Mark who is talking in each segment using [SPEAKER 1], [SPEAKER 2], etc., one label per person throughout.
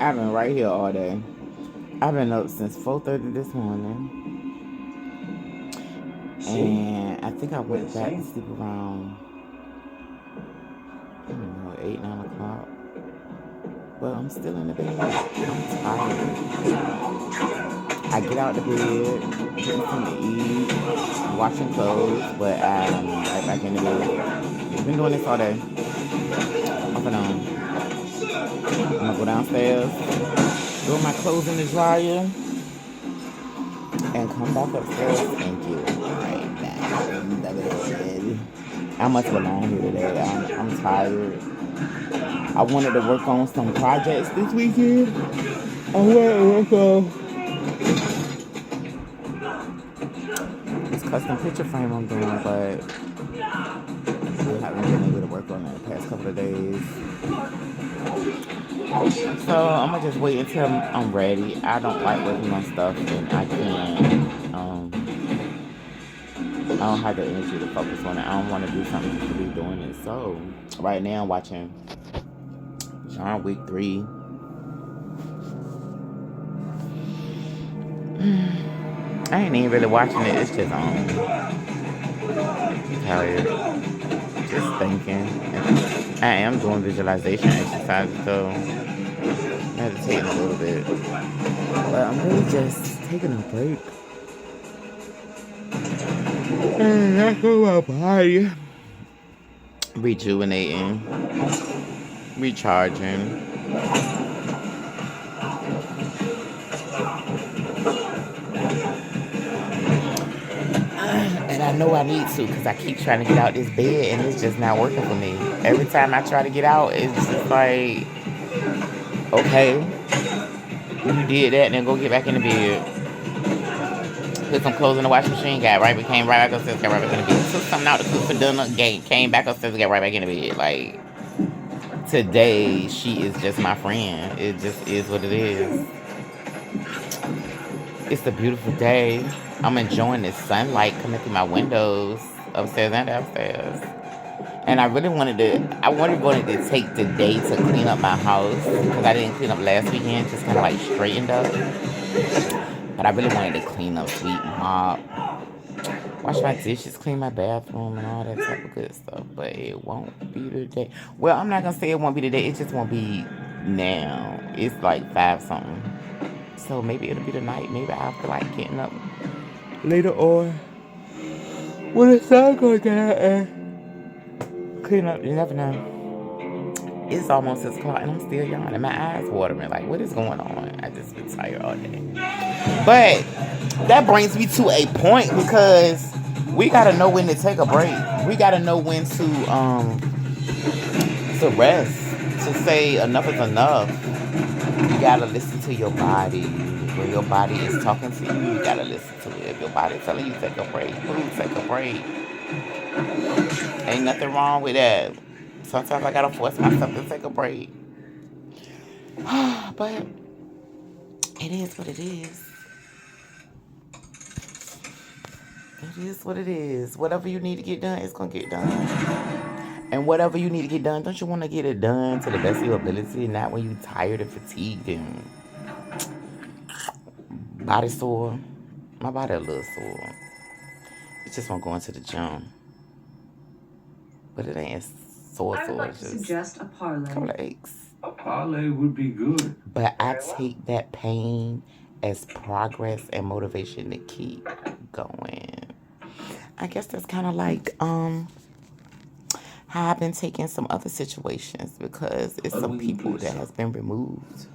[SPEAKER 1] I've been right here all day. I've been up since 4:30 this morning. And I think I went back to sleep around, I don't know, 8, 9 o'clock. But I'm still in the bed. I'm tired. I get out the bed, get something to eat, washing clothes, but I'm right back in the bed. I've been doing this all day. Off and on. I'm gonna go downstairs, throw my clothes in the dryer, and come back upstairs and get right back in the bed. I must belong here today. I'm tired. I wanted to work on some projects this weekend. I wanted to work on this custom picture frame I'm doing, but I haven't been able to work on it the past couple of days. So I'm gonna just wait until I'm ready. I don't like working on stuff and I can't. I don't have the energy to focus on it. I don't want to do something just to be doing it. So right now I'm watching John Wick 3. I ain't even really watching it. It's just on. Tired. Just thinking. I am doing visualization exercises, so meditating a little bit. But I'm really just taking a break. And that's my body. Rejuvenating. Recharging. And I know I need to because I keep trying to get out this bed and it's just not working for me. Every time I try to get out, it's just like, okay, you did that and then go get back in the bed. Put some clothes in the washing machine, came right back upstairs, got right back in the bed. Took something out to cook for dinner, came back upstairs, got right back in the bed. Like, today, she is just my friend. It just is what it is. It's a beautiful day. I'm enjoying this sunlight coming through my windows, upstairs and downstairs. And I really wanted to take the day to clean up my house because I didn't clean up last weekend, just kind of like straightened up. But I really wanted to clean up, sweep, mop, wash my dishes, clean my bathroom, and all that type of good stuff. But it won't be today. Well, I'm not gonna say it won't be today. It just won't be now. It's like 5 something. So maybe it'll be tonight. Maybe I'll feel like getting up later on when the sun goes down and clean up. You never know. It's almost 6 o'clock and I'm still yawning. My eyes watering. Like, what is going on? I just been tired all day. But that brings me to a point because we gotta know when to take a break. We gotta know when to rest. To say enough is enough. You gotta listen to your body. When your body is talking to you, you gotta listen to it. If your body's telling you take a break, please take a break. Ain't nothing wrong with that. Sometimes I gotta force myself to take a break. But it is what it is. It is what it is. Whatever you need to get done, it's gonna get done. And whatever you need to get done, don't you want to get it done to the best of your ability, not when you're tired and fatigued and body sore? My body a little sore. It just won't go into the gym. But it ain't sore. I would like to suggest a parlay. A couple of aches.
[SPEAKER 2] A parlay would be good.
[SPEAKER 1] But I take that pain as progress and motivation to keep going. I guess that's kind of like how I've been taking some other situations because it's some people that has been removed.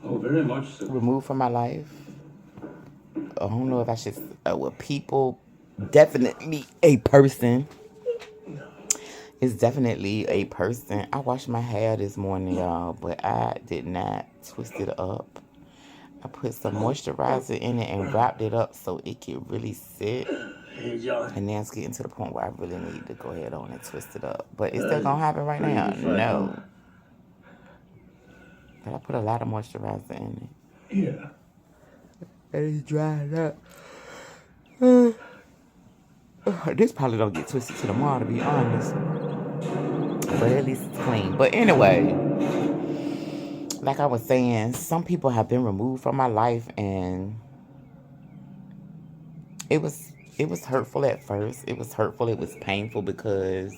[SPEAKER 2] Oh, very much so.
[SPEAKER 1] Removed from my life. I don't know if I should. Well, people, definitely a person. It's definitely a person. I washed my hair this morning, y'all, but I did not twist it up. I put some moisturizer in it and wrapped it up so it could really sit. And now it's getting to the point where I really need to go ahead on and twist it up. But is that going to happen right now? No. But I put a lot of moisturizer in
[SPEAKER 2] it. Yeah.
[SPEAKER 1] And it's dried up. This probably don't get twisted to tomorrow, to be honest. But at least it's clean. But anyway, like I was saying, some people have been removed from my life, and it was hurtful at first. It was hurtful. It was painful because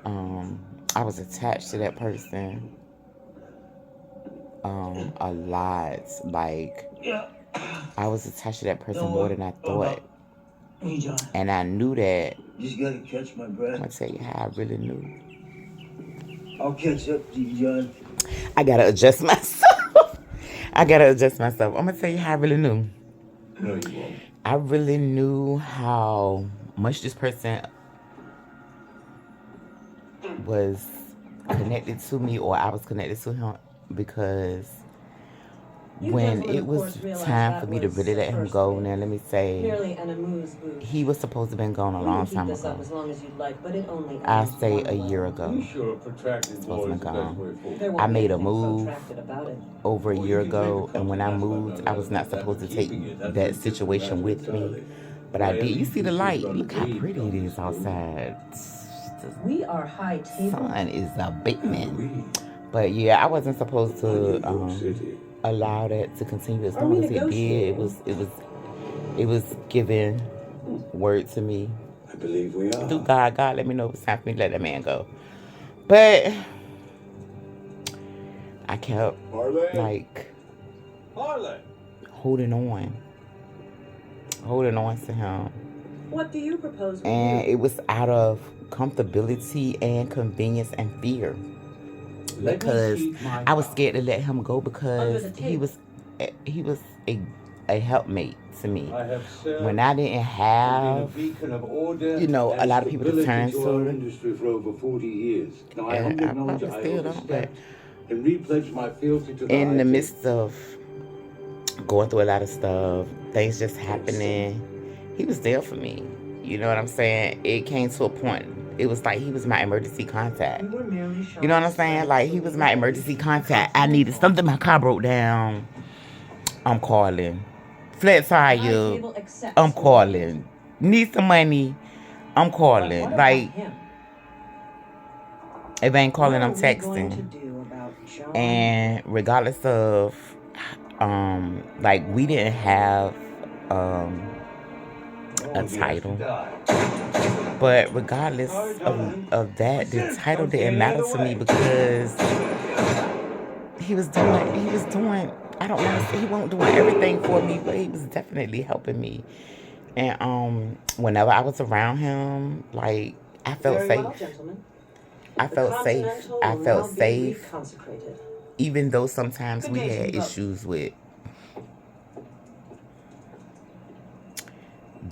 [SPEAKER 1] um, I was attached to that person a lot. Like I was attached to that person more than I thought,
[SPEAKER 3] Hey, John.
[SPEAKER 1] and I knew that.
[SPEAKER 3] Just gotta catch my breath.
[SPEAKER 1] I'm gonna tell you how I really knew.
[SPEAKER 3] I'll catch up to you, John.
[SPEAKER 1] I gotta adjust myself. I gotta adjust myself. I'm gonna tell you how I really knew.
[SPEAKER 2] No, you won't.
[SPEAKER 1] I really knew how much this person was connected to me, or I was connected to him, because when it was time for me to really let him go, now let me say, he was supposed to have been gone a long time ago. I say a year ago.
[SPEAKER 2] You sure a protracted war is the best way forward?
[SPEAKER 1] I made a move over a year ago, and when I moved, I was not supposed to take that situation with me, but I did. You see the light? Look how pretty it is outside.
[SPEAKER 4] We are high
[SPEAKER 1] The
[SPEAKER 4] table.
[SPEAKER 1] sun is a beaming. But yeah, I wasn't supposed to allow that to continue as long as it did. It was giving word to me
[SPEAKER 2] I believe we are.
[SPEAKER 1] through God. God let me know it was time for me to let that man go. But I kept like
[SPEAKER 2] Harley.
[SPEAKER 1] holding on to him.
[SPEAKER 4] What do you propose we
[SPEAKER 1] And
[SPEAKER 4] do?
[SPEAKER 1] it was out of comfortability and convenience and fear, because I was scared to let him go, because he was a helpmate to me
[SPEAKER 2] I have served
[SPEAKER 1] when I didn't
[SPEAKER 2] been a
[SPEAKER 1] have,
[SPEAKER 2] beacon of order
[SPEAKER 1] you know, a
[SPEAKER 2] and
[SPEAKER 1] lot of people to
[SPEAKER 2] stability
[SPEAKER 1] turn
[SPEAKER 2] our
[SPEAKER 1] to.
[SPEAKER 2] industry for over 40 years. Now I
[SPEAKER 1] And
[SPEAKER 2] humbly
[SPEAKER 1] I
[SPEAKER 2] acknowledge
[SPEAKER 1] probably
[SPEAKER 2] I
[SPEAKER 1] still don't, but
[SPEAKER 2] overstepped and repledged my fealty to the
[SPEAKER 1] in the
[SPEAKER 2] high
[SPEAKER 1] midst of going through a lot of stuff, things just happening, he was there for me. You know what I'm saying? It came to a point. It was like he was my emergency contact.
[SPEAKER 4] You were merely
[SPEAKER 1] You know what I'm saying? Like he was my emergency contact. I needed something. My car broke down. I'm calling. Flat tire. I'm calling. Need some money. I'm calling. Like if I ain't calling, I'm texting. And regardless of like we didn't have a title, but regardless of that, the title didn't matter to me, because he was doing I don't want to say he wasn't doing everything for me, but he was definitely helping me. And whenever I was around him, like I felt safe. I felt safe. I felt safe, even though sometimes we had issues with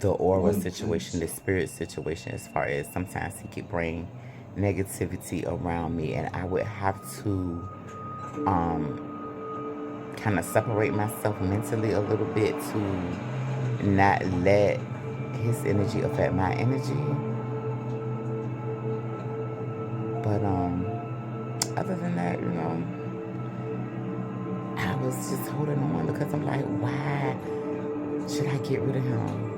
[SPEAKER 1] the aura situation, the spirit situation, as far as sometimes he could bring negativity around me, and I would have to kind of separate myself mentally a little bit to not let his energy affect my energy. But other than that, you know, I was just holding on, because I'm like, why should I get rid of him?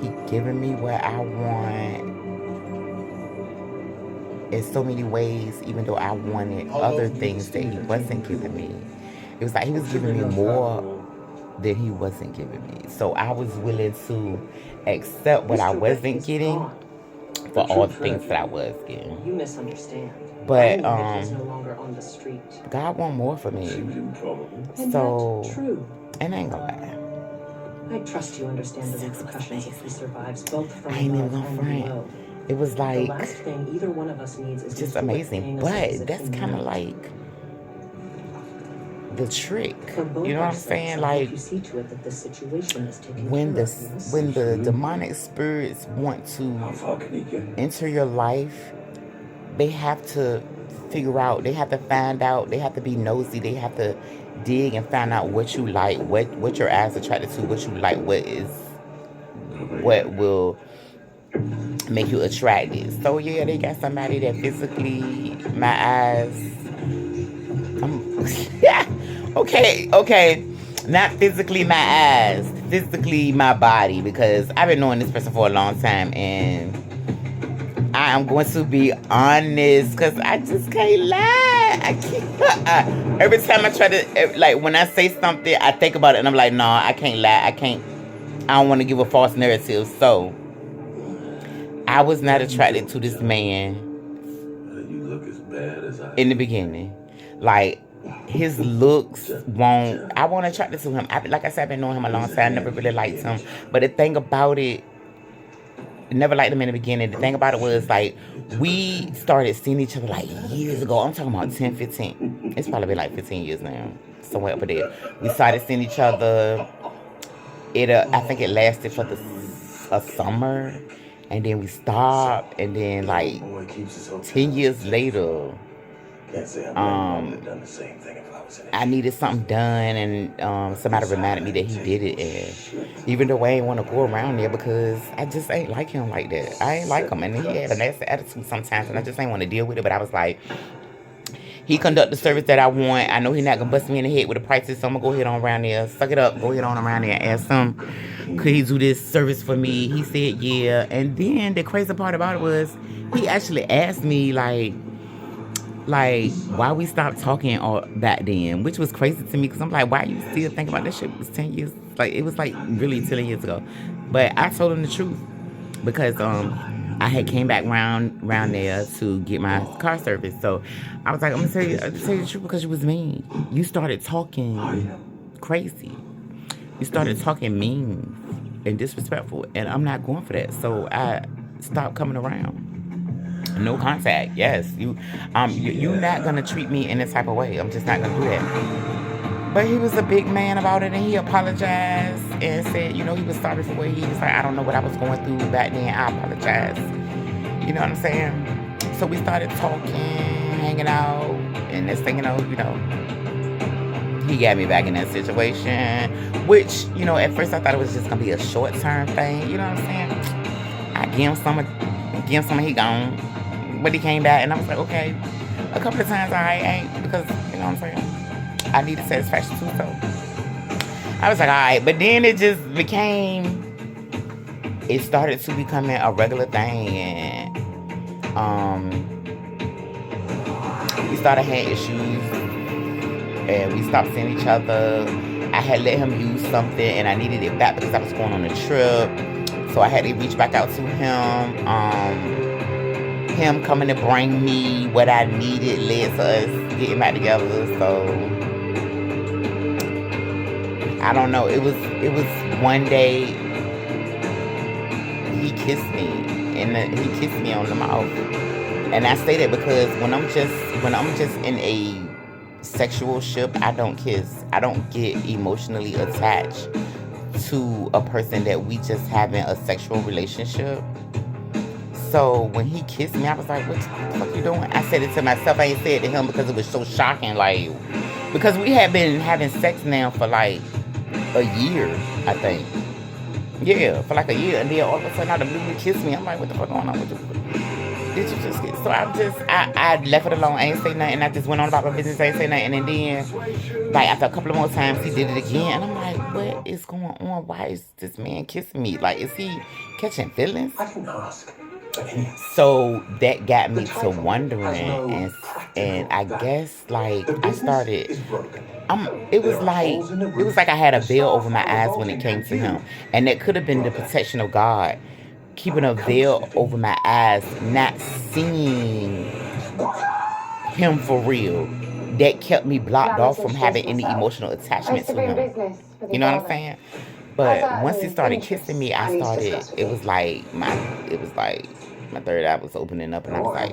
[SPEAKER 1] He giving me what I want in so many ways, even though I wanted other things that he wasn't giving me. It was like he was giving me more than he wasn't giving me. So I was willing to accept what I wasn't getting for all the things that I was getting.
[SPEAKER 4] You misunderstand.
[SPEAKER 1] But
[SPEAKER 4] He's no longer on the street.
[SPEAKER 1] God want more for me.
[SPEAKER 2] Seems improbable.
[SPEAKER 4] And
[SPEAKER 1] So,
[SPEAKER 4] that's true.
[SPEAKER 1] and I ain't gonna lie.
[SPEAKER 4] I trust you understand the repercussions if he survives, both from
[SPEAKER 1] I ain't even
[SPEAKER 4] above
[SPEAKER 1] gonna
[SPEAKER 4] and
[SPEAKER 1] front.
[SPEAKER 4] below.
[SPEAKER 1] It was
[SPEAKER 4] The
[SPEAKER 1] like
[SPEAKER 4] last thing either one of us needs is
[SPEAKER 1] just
[SPEAKER 4] to quit
[SPEAKER 1] amazing.
[SPEAKER 4] paying us a
[SPEAKER 1] But
[SPEAKER 4] visit
[SPEAKER 1] that's kind of
[SPEAKER 4] tonight.
[SPEAKER 1] like the trick.
[SPEAKER 4] For both
[SPEAKER 1] You know what
[SPEAKER 4] our
[SPEAKER 1] I'm
[SPEAKER 4] sakes,
[SPEAKER 1] saying?
[SPEAKER 4] I hope
[SPEAKER 1] Like
[SPEAKER 4] you see to it that this situation is taken
[SPEAKER 1] when
[SPEAKER 4] care
[SPEAKER 1] the
[SPEAKER 4] of, yes?
[SPEAKER 1] when the demonic spirits want to
[SPEAKER 2] How far can he get?
[SPEAKER 1] enter your life, they have to figure out, they have to find out, they have to be nosy, they have to dig and find out what you like, what your eyes attracted to, what you like, what will make you attracted. So yeah, they got somebody that physically my eyes okay, not physically my eyes, physically my body, because I've been knowing this person for a long time, and I am going to be honest, because I just can't lie. I can't. Every time I try to, like, when I say something, I think about it and I'm like, no, I can't lie. I don't want to give a false narrative. So, I was not attracted to this man
[SPEAKER 2] You look as bad as I
[SPEAKER 1] in the beginning. Like, his looks won't, I wasn't attracted to him. Like I said, I've been knowing him a long time. I never really liked him. But the thing about it, never liked him in the beginning. The thing about it was, like, we started seeing each other, like, years ago. I'm talking about 10, 15. It's probably been, like, 15 years now. Somewhere up there. We started seeing each other. I think it lasted for a summer. And then we stopped. And then, like, 10 years later,
[SPEAKER 2] done the same thing if I was in
[SPEAKER 1] I needed something done, and somebody reminded me that he did it. And even though I ain't want to go around there because I just ain't like him like that. I ain't like him, and he had a nasty attitude sometimes, and I just ain't want to deal with it. But I was like, he conduct the service that I want. I know he not gonna bust me in the head with the prices, so I'm gonna go ahead on around there, suck it up, go ahead on around there, and ask him, could he do this service for me? He said yeah, and then the crazy part about it was he actually asked me like why we stopped talking all back then, which was crazy to me because I'm like, why you still thinking about that shit? It was 10 years, like it was like really 10 years ago. But I told him the truth because I had came back round there to get my car service. So I was like, I'm gonna tell you the truth because you was mean. You started talking crazy. You started talking mean and disrespectful, and I'm not going for that. So I stopped coming around. No contact. Yes, you're not gonna treat me in this type of way. I'm just not gonna do that. But he was a big man about it, and he apologized and said, he was sorry for what he was like. I don't know what I was going through back then. I apologize. You know what I'm saying? So we started talking, hanging out, and next thing you know, he got me back in that situation. Which, at first I thought it was just gonna be a short-term thing. You know what I'm saying? I give him some, he gone. But he came back, and I was like, okay. A couple of times I ain't, because, you know what I'm saying? I needed satisfaction too, so. I was like, all right. But then it just it started to becoming a regular thing, and we started having issues, and we stopped seeing each other. I had let him use something, and I needed it back because I was going on a trip. So I had to reach back out to him. Him coming to bring me what I needed led to us getting back together. So I don't know. It was one day he kissed me, and he kissed me on the mouth. And I say that because when I'm just in a sexual ship, I don't kiss. I don't get emotionally attached to a person that we just having a sexual relationship. So when he kissed me, I was like, what the fuck you doing? I said it to myself. I ain't said it to him because it was so shocking. Like, because we had been having sex now for like a year, I think. Yeah, for like a year. And then all of a sudden, out of the blue, he kissed me. I'm like, what the fuck going on with you? Did you just kiss? So I left it alone. I ain't say nothing. I just went on about my business. I ain't say nothing. And then, like, after a couple of more times, he did it again. And I'm like, what is going on? Why is this man kissing me? Like, is he catching feelings?
[SPEAKER 2] I can ask.
[SPEAKER 1] So that got me to wondering, and I guess like I started. It was like I had a veil over my eyes when it came to him, and that could have been the protection of God, keeping a veil over my eyes, not seeing him for real. That kept me blocked off from having any emotional attachment to him. You know what I'm saying? But once he started kissing me, it was like my third eye was opening up, and I was like,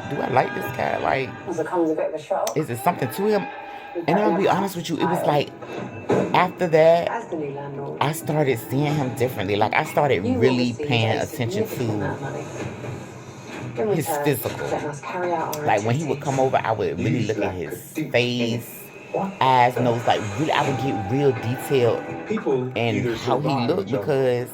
[SPEAKER 1] do I like this guy? Like, is there something to him? And I'm gonna be honest with you, it was like, after that, I started seeing him differently. Like, I started really paying attention to his physical. Like, when he would come over, I would really look at his face, eyes, nose, like really, I would get real detailed in how he looked because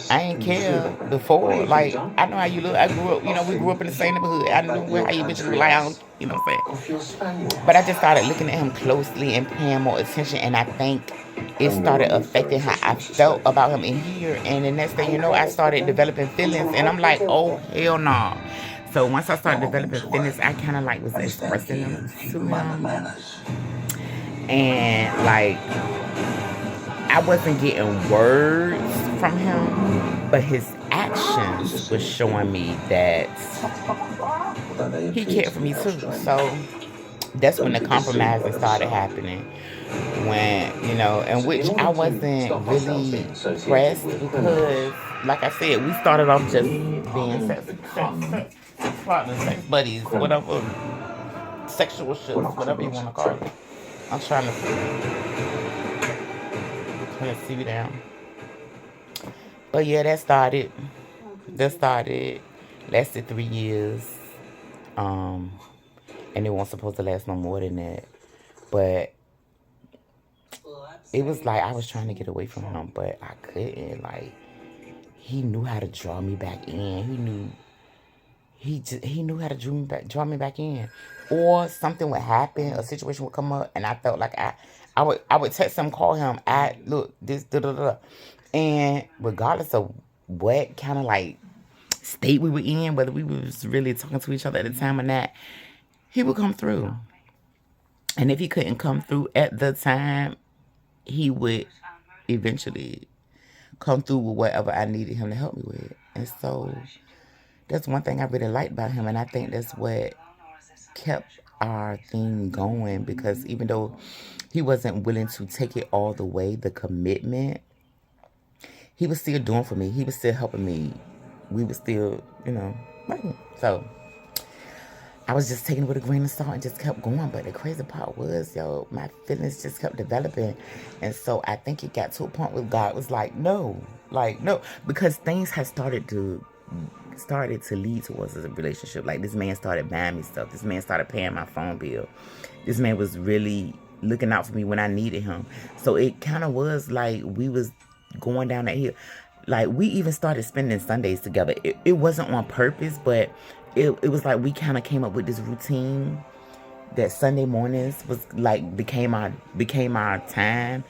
[SPEAKER 1] I ain't care before. Like, I know how you look. I grew up, we grew up in the same neighborhood. I knew how you bitches look like, you know what I'm saying? But I just started looking at him closely and paying more attention, and I think it started affecting how I felt about him in here. And the next thing you know, I started developing feelings, and I'm like, oh, hell no. So once I started developing fitness, I kind of like was expressing them to him. And like, I wasn't getting words from him, but his actions was showing me that he cared for me too. So that's when the compromises started happening. When, you know, in which I wasn't really pressed because, like I said, we started off just being sex partners, sex buddies, whatever, sexual shit, whatever you want to call it. I'm trying to turn the TV down. But yeah, that started, lasted 3 years. And it wasn't supposed to last no more than that. But it was like I was trying to get away from him, but I couldn't. Like, he knew how to draw me back in. He knew how to draw me back in. Or something would happen, a situation would come up, and I felt like I would text him, call him, look, this, da da da. And regardless of what kind of like state we were in, whether we was really talking to each other at the time or not, he would come through. And if he couldn't come through at the time, he would eventually come through with whatever I needed him to help me with. And so that's one thing I really liked about him. And I think that's what kept our thing going, because even though he wasn't willing to take it all the way, the commitment, he was still doing for me. He was still helping me. We were still, you know, working. So I was just taking it with a grain of salt and just kept going. But the crazy part was, yo, my feelings just kept developing. And so I think it got to a point where God was like, no, because things had started to lead towards a relationship. Like, this man started buying me stuff. This man started paying my phone bill. This man was really looking out for me when I needed him. So it kind of was like we was going down that hill. Like, we even started spending Sundays together. It wasn't on purpose, but it was like we kind of came up with this routine that Sunday mornings was like became our time.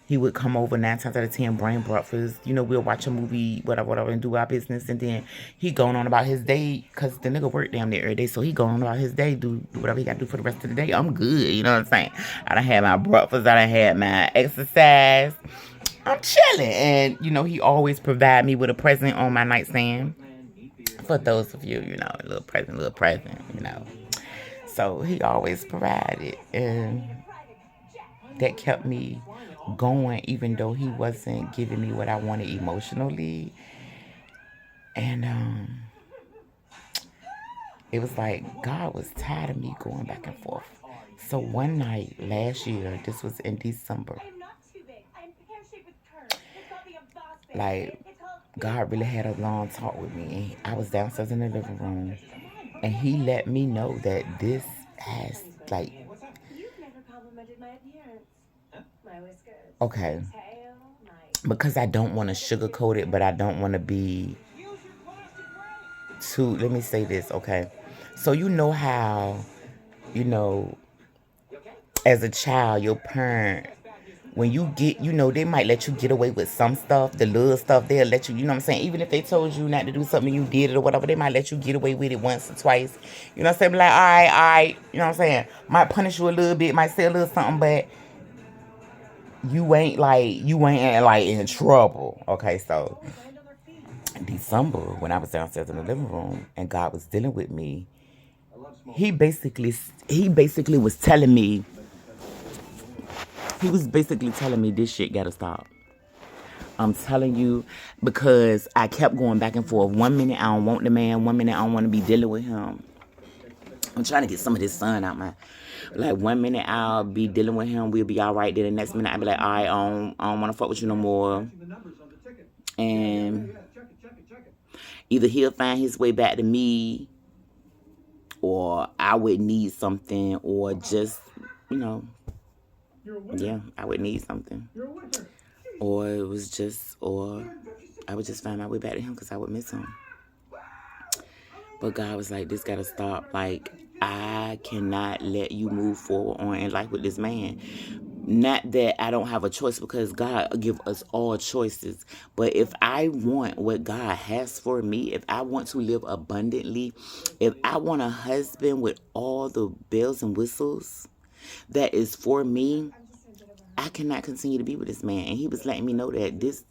[SPEAKER 1] He would come over 9 times out of 10, bring breakfast. You know, we'll watch a movie, whatever, and do our business. And then he going on about his day, because the nigga worked damn near every day. So he going on about his day, do whatever he got to do for the rest of the day. I'm good, you know what I'm saying? I done had my breakfast. I done had my exercise. I'm chilling. And, you know, he always provide me with a present on my nightstand. For those of you, you know, a little present, you know. So he always provided. And that kept me going, even though he wasn't giving me what I wanted emotionally. And it was like God was tired of me going back and forth. So one night last year, this was in December, like, God really had a long talk with me. And I was downstairs in the living room, and he let me know that this has, like,
[SPEAKER 5] You've never complimented my appearance. My whiskers.
[SPEAKER 1] Okay.
[SPEAKER 5] Tail, my...
[SPEAKER 1] Because I don't want to sugarcoat it, but I don't want to be too, let me say this, okay? So you know how, you know, as a child, your parent, when you get, you know, they might let you get away with some stuff, the little stuff, they'll let you, you know what I'm saying? Even if they told you not to do something, you did it or whatever, they might let you get away with it once or twice. You know what I'm saying? Like, all right, you know what I'm saying? Might punish you a little bit, might say a little something, but you ain't like in trouble. Okay, so in December, when I was downstairs in the living room and God was dealing with me, he basically was telling me, this shit gotta stop. I'm telling you, because I kept going back and forth. 1 minute I don't want the man, 1 minute I don't want to be dealing with him. I'm trying to get some of this sun out my, like, 1 minute I'll be dealing with him, we'll be all right. Then the next minute I'll be like, all right, I don't want to fuck with you no more. And either he'll find his way back to me, or I would need something, or just, you know, yeah, I would need something. Or it was just, or I would just find my way back to him because I would miss him. But God was like, this gotta stop. Like, I cannot let you move forward on in life with this man. Not that I don't have a choice, because God give us all choices. But if I want what God has for me, if I want to live abundantly, if I want a husband with all the bells and whistles that is for me, I cannot continue to be with this man. And he was letting me know that this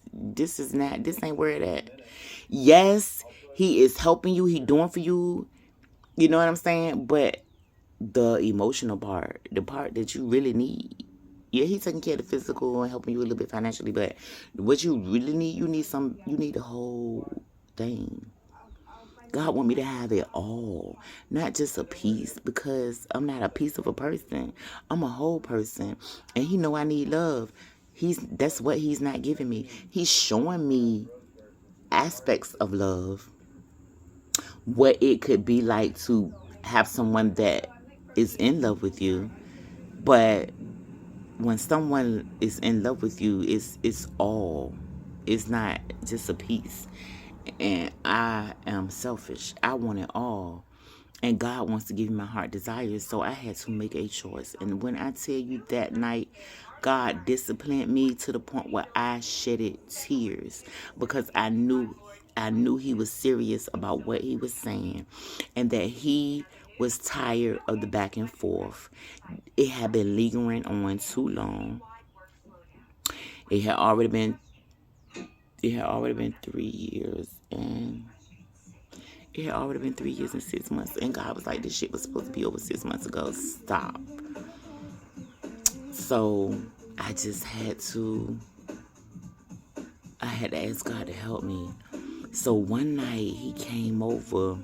[SPEAKER 1] ain't where it at. Yes, he is helping you, he doing for you, you know what I'm saying? But the emotional part, the part that you really need. Yeah, he's taking care of the physical and helping you a little bit financially, but what you really need, you need the whole thing. God want me to have it all, not just a piece, because I'm not a piece of a person. I'm a whole person, and he know I need love. That's what he's not giving me. He's showing me aspects of love, what it could be like to have someone that is in love with you, but when someone is in love with you, it's all. It's not just a piece. And I am selfish. I want it all. And God wants to give me my heart desires. So I had to make a choice. And when I tell you that night, God disciplined me to the point where I shedded tears, because I knew he was serious about what he was saying, and that he was tired of the back and forth. It had been lingering on too long. It had already been 3 years, and it had already been 3 years and 6 months. And God was like, this shit was supposed to be over 6 months ago. Stop. So I just had to ask God to help me. So one night he came over,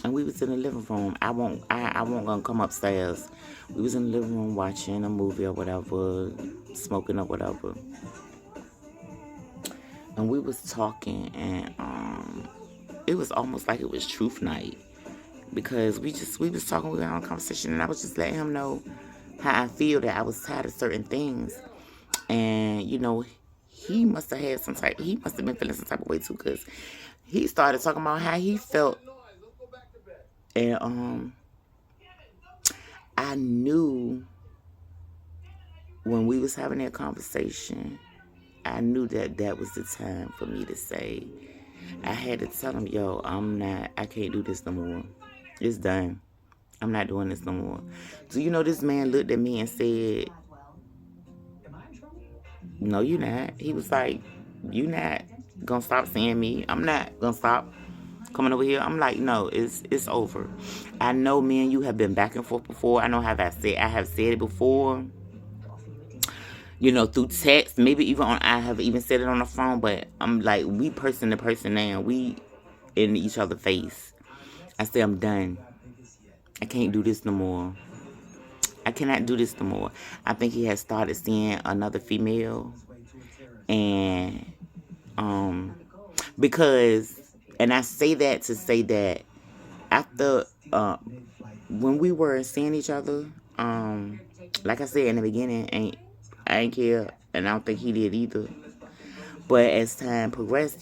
[SPEAKER 1] and we was in the living room. I won't gonna come upstairs. We was in the living room watching a movie or whatever, smoking or whatever. And we was talking, and it was almost like it was truth night, because we was talking, we were having a conversation, and I was just letting him know how I feel, that I was tired of certain things. And he must have been feeling some type of way too, because he started talking about how he felt. And I knew when we was having that conversation, I knew that was the time for me to say, I had to tell him, yo, I can't do this no more. It's done. I'm not doing this no more. So, this man looked at me and said, no, you're not. He was like, you not gonna stop seeing me. I'm not gonna stop coming over here. I'm like, no, it's over. I know me and you have been back and forth before. I know I have said it before, through text, maybe even I have even said it on the phone, but I'm like, we person to person now. We in each other's face. I say, I'm done. I can't do this no more. I cannot do this no more. I think he has started seeing another female, and because, and I say that to say that after when we were seeing each other, like I said in the beginning, I ain't care, and I don't think he did either. But as time progressed,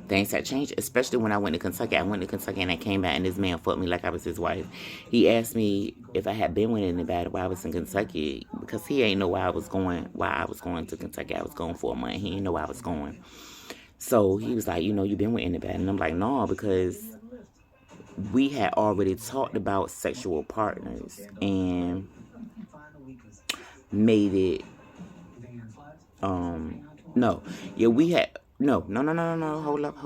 [SPEAKER 1] things had changed, especially when I went to Kentucky. I went to Kentucky and I came back, and this man fucked me like I was his wife. He asked me if I had been with anybody while I was in Kentucky, because he ain't know why I was going to Kentucky. I was going for a month. He didn't know why I was going. So he was like, you been with anybody? And I'm like, no, because we had already talked about sexual partners and made it, no. Yeah, we had, no, hold up.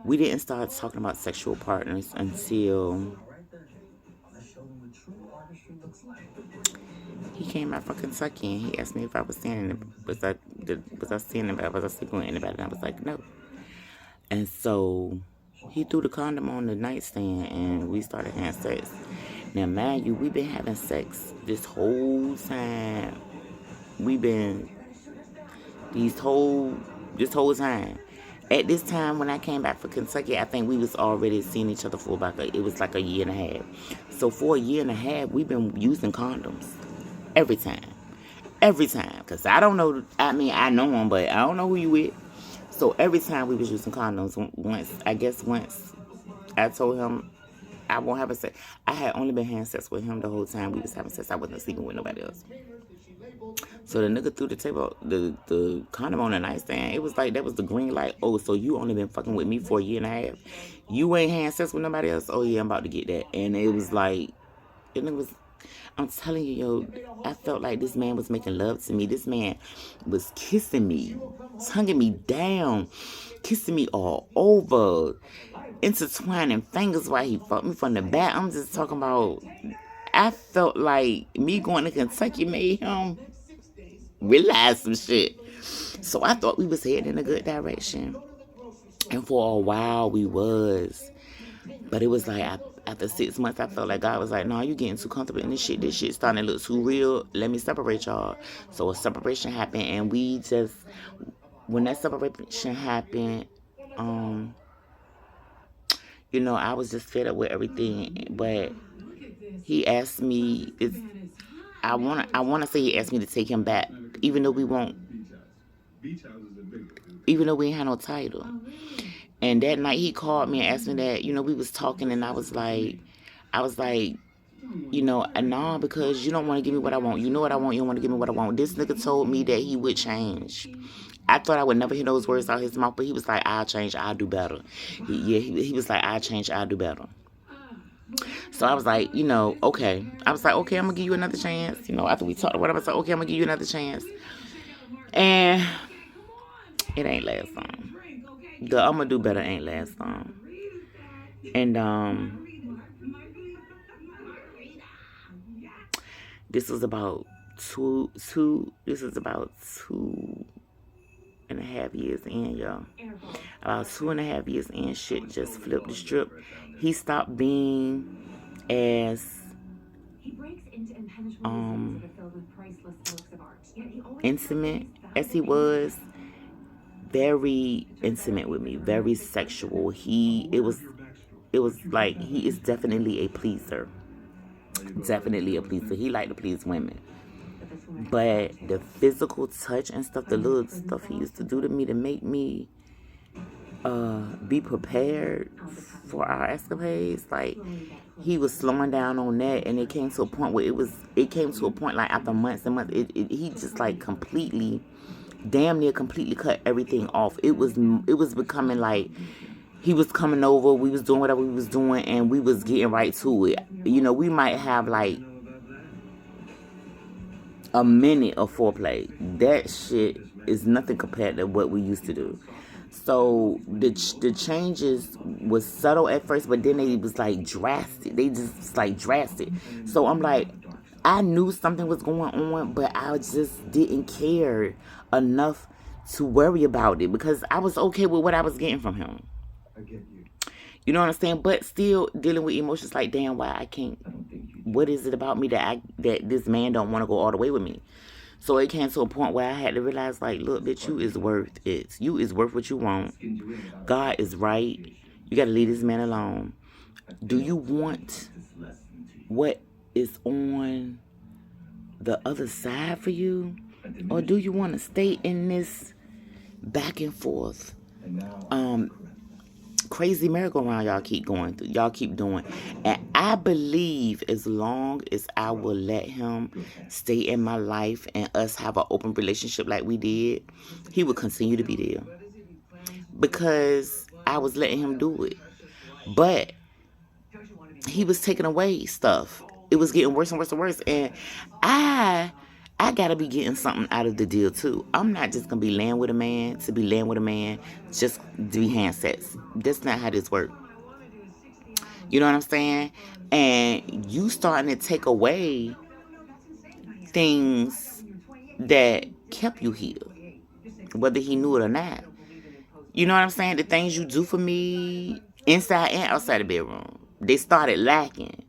[SPEAKER 1] We didn't start talking about sexual partners until he came out from Kentucky, and he asked me if I was seeing him. Was I seeing him? Was I sleeping with anybody? And I was like, no. And so he threw the condom on the nightstand, and we started having sex. Now, mind you, we've been having sex this whole time. We've been this whole time. At this time, when I came back from Kentucky, I think we was already seeing each other for about it was like a year and a half. So for a year and a half, we've been using condoms every time. Because I don't know, I know him, but I don't know who you with. So every time we was using condoms, once I told him I won't have sex. I had only been having sex with him the whole time we was having sex. I wasn't sleeping with nobody else. So the nigga threw the table, the condom on the nightstand. It was like, that was the green light. Oh, so you only been fucking with me for a year and a half. You ain't having sex with nobody else? Oh, yeah, I'm about to get that. And it was like, and it was, I'm telling you, yo, I felt like this man was making love to me. This man was kissing me, tonguing me down, kissing me all over, intertwining fingers while he fucked me from the back. I'm just talking about, I felt like me going to Kentucky made him realize some shit. So I thought we was heading in a good direction. And for a while we was. But it was like, after 6 months, I felt like God was like, no, you getting too comfortable in this shit. This shit starting to look too real. Let me separate y'all. So a separation happened. And we just, when that separation happened, you know, I was just fed up with everything. But he asked me, I wanna say he asked me to take him back, even though we ain't had no title. And that night he called me and asked me that, you know, we was talking, and I was like, you know, nah, because you don't want to give me what I want. You know what I want, you don't want to give me what I want. This nigga told me that he would change. I thought I would never hear those words out of his mouth, but he was like, I'll change, I'll do better. He was like, I'll change, I'll do better. So I was like, you know, okay. I was like, okay, I'm going to give you another chance. You know, after we talked or whatever, I was like, okay, I'm going to give you another chance. And it ain't last long. The I'm going to do better ain't last long. And, this was about two and a half years in, y'all. About 2.5 years in, shit just flipped the strip. He stopped being as intimate as he was. Very intimate with me, very sexual. It was like, he is definitely a pleaser. Definitely a pleaser. He liked to please women. But the physical touch and stuff, the little stuff he used to do to me to make me be prepared for our escapades, like, he was slowing down on that, and it came to a point where it came to a point like after months and months, he just like damn near completely cut everything off. It was becoming like he was coming over, we was doing whatever we was doing, and we was getting right to it. You know, we might have like a minute of foreplay. That shit is nothing compared to what we used to do. So the changes was subtle at first, but then they was like drastic. They just was like drastic. So I'm like, I knew something was going on, but I just didn't care enough to worry about it because I was okay with what I was getting from him.
[SPEAKER 3] I get you.
[SPEAKER 1] You know what I'm saying? But still dealing with emotions like, damn, why I can't? What is it about me that this man don't want to go all the way with me? So it came to a point where I had to realize, like, look, bitch, you is worth it. You is worth what you want. God is right. You got to leave this man alone. Do you want what is on the other side for you? Or do you want to stay in this back and forth crazy merry-go-round y'all keep going through, y'all keep doing? And I believe as long as I will let him stay in my life and us have an open relationship like we did, he will continue to be there because I was letting him do it. But he was taking away stuff. It was getting worse and worse and worse, and I gotta be getting something out of the deal too. I'm not just gonna be laying with a man to be laying with a man just to be hand sex. That's not how this works. You know what I'm saying? And you starting to take away things that kept you here, whether he knew it or not. You know what I'm saying? The things you do for me inside and outside the bedroom, they started lacking.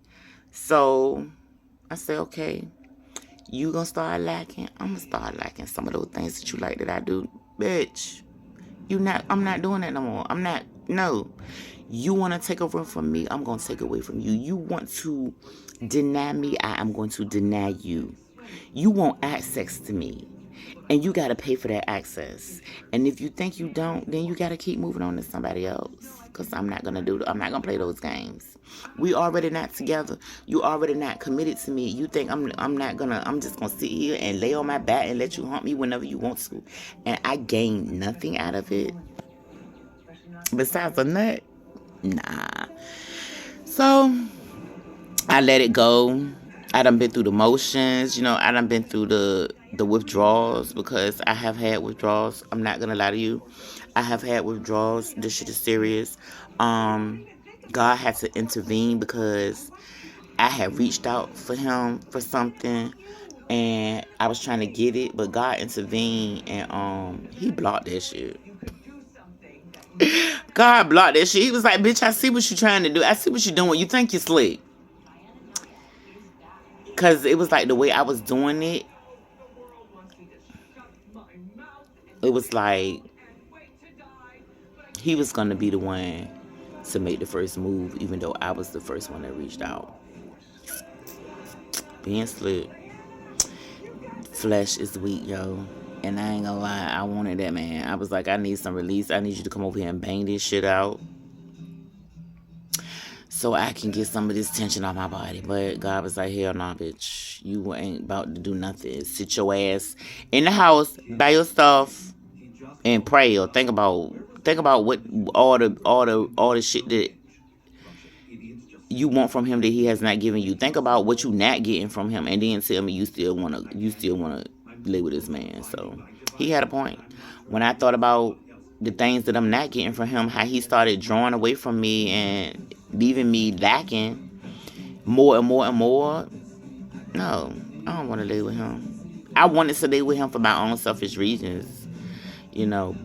[SPEAKER 1] So I said, okay, you gonna start lacking, I'm gonna start lacking some of those things that you like that I do. Bitch, I'm not doing that no more. No. You wanna take over from me, I'm gonna take away from you. You want to deny me, I am going to deny you. You want access to me. And you got to pay for that access. And if you think you don't, then you got to keep moving on to somebody else. Because I'm not going to play those games. We already not together. You already not committed to me. You think I'm just going to sit here and lay on my back and let you haunt me whenever you want to. And I gain nothing out of it. Besides a nut. Nah. So, I let it go. I done been through the motions, I done been through the withdrawals, because I have had withdrawals. I'm not gonna lie to you. I have had withdrawals. This shit is serious. God had to intervene because I had reached out for him for something and I was trying to get it, but God intervened and he blocked that shit. God blocked that shit. He was like, bitch, I see what you're trying to do. I see what you're doing. You think you're slick. Because it was like the way I was doing it, it was like he was going to be the one to make the first move, even though I was the first one that reached out. Being slick. Flesh is weak, yo. And I ain't gonna lie, I wanted that, man. I was like, I need some release. I need you to come over here and bang this shit out so I can get some of this tension off my body. But God was like, hell nah, bitch. You ain't about to do nothing. Sit your ass in the house by yourself and pray or think about what all the shit that you want from him that he has not given you. Think about what you not getting from him, and then tell me you still wanna live with this man. So he had a point. When I thought about the things that I'm not getting from him, how he started drawing away from me and leaving me lacking more and more and more. No, I don't want to live with him. I wanted to live with him for my own selfish reasons,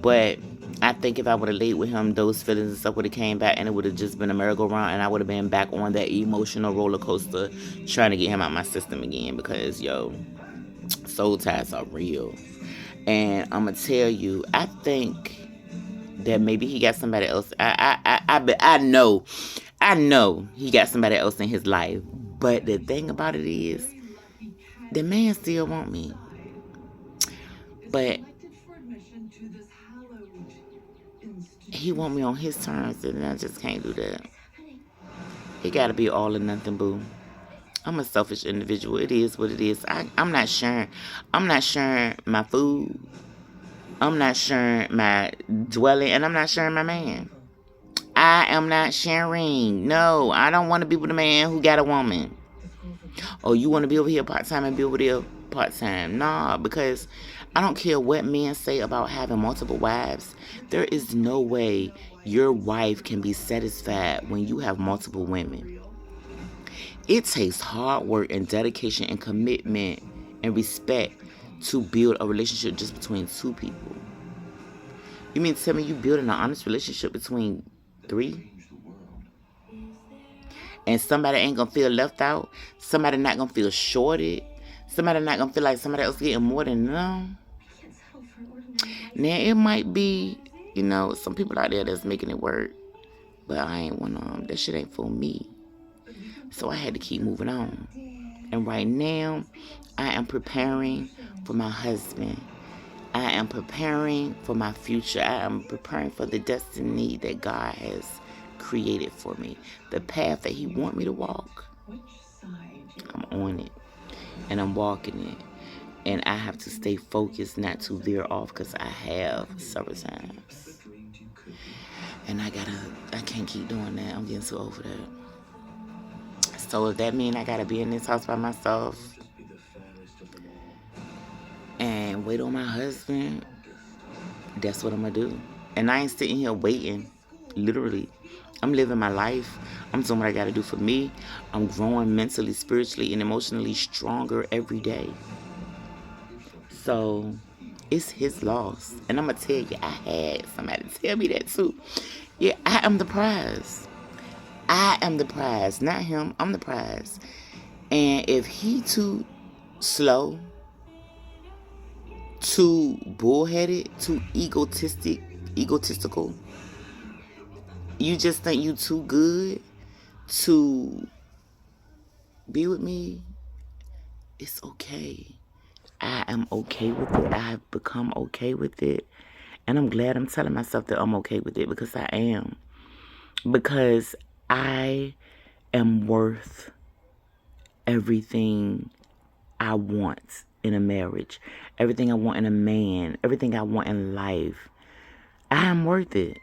[SPEAKER 1] but I think if I would have laid with him, those feelings and stuff would have came back, and it would have just been a merry-go-round, and I would have been back on that emotional roller coaster trying to get him out my system again, because, soul ties are real. And I'm going to tell you, I think that maybe he got somebody else. I know he got somebody else in his life, but the thing about it is, the man still want me. But he want me on his terms, and I just can't do that. It got to be all or nothing, boo. I'm a selfish individual. It is what it is. I'm not sharing. I'm not sharing my food. I'm not sharing my dwelling, and I'm not sharing my man. I am not sharing. No, I don't want to be with a man who got a woman. Oh, you want to be over here part-time and be over there part-time? Nah, because I don't care what men say about having multiple wives. There is no way your wife can be satisfied when you have multiple women. It takes hard work and dedication and commitment and respect to build a relationship just between two people. You mean to tell me you building an honest relationship between 3? And somebody ain't gonna feel left out? Somebody not gonna feel shorted? Somebody not gonna feel like somebody else getting more than them? Now, it might be, some people out there that's making it work. But I ain't one of them. That shit ain't for me. So I had to keep moving on. And right now, I am preparing for my husband. I am preparing for my future. I am preparing for the destiny that God has created for me. The path that he wants me to walk. I'm on it. And I'm walking it. And I have to stay focused, not to veer off, because I have several times. And I can't keep doing that. I'm getting so over that. So if that means I gotta be in this house by myself and wait on my husband, that's what I'm gonna do. And I ain't sitting here waiting. Literally. I'm living my life. I'm doing what I gotta do for me. I'm growing mentally, spiritually, and emotionally stronger every day. So it's his loss. And I'm gonna tell you, I had somebody tell me that too. Yeah, I am the prize. I am the prize, not him. I'm the prize. And if he too slow, too bullheaded, too egotistical, you just think you too good to be with me, it's okay. I am okay with it. I have become okay with it. And I'm glad I'm telling myself that I'm okay with it, because I am. Because I am worth everything I want in a marriage, everything I want in a man, everything I want in life. I am worth it.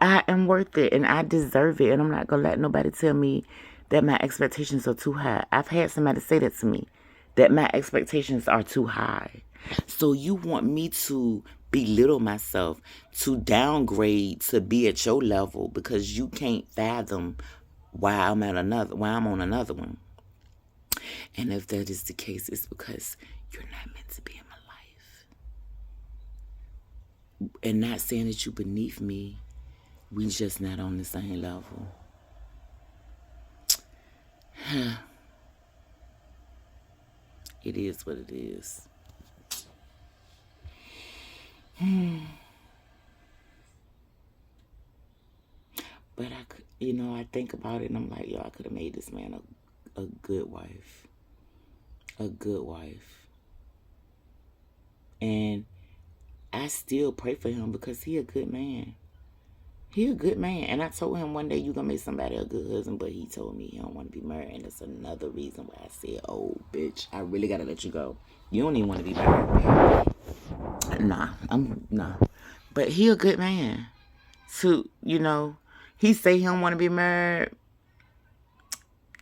[SPEAKER 1] I am worth it, and I deserve it. And I'm not going to let nobody tell me that my expectations are too high. I've had somebody say that to me, that my expectations are too high. So you want me to belittle myself, to downgrade to be at your level because you can't fathom why I'm on another one. And if that is the case, it's because you're not meant to be in my life. And not saying that you're beneath me, we just not on the same level. It is what it is. But I think about it and I'm like, yo, I could have made this man a good wife. A good wife. And I still pray for him because he a good man. He a good man. And I told him one day you gonna make somebody a good husband, but he told me he don't want to be married. And that's another reason why I said, oh, bitch, I really gotta let you go. You don't even want to be married. Nah. But he a good man. So, he say he don't want to be married.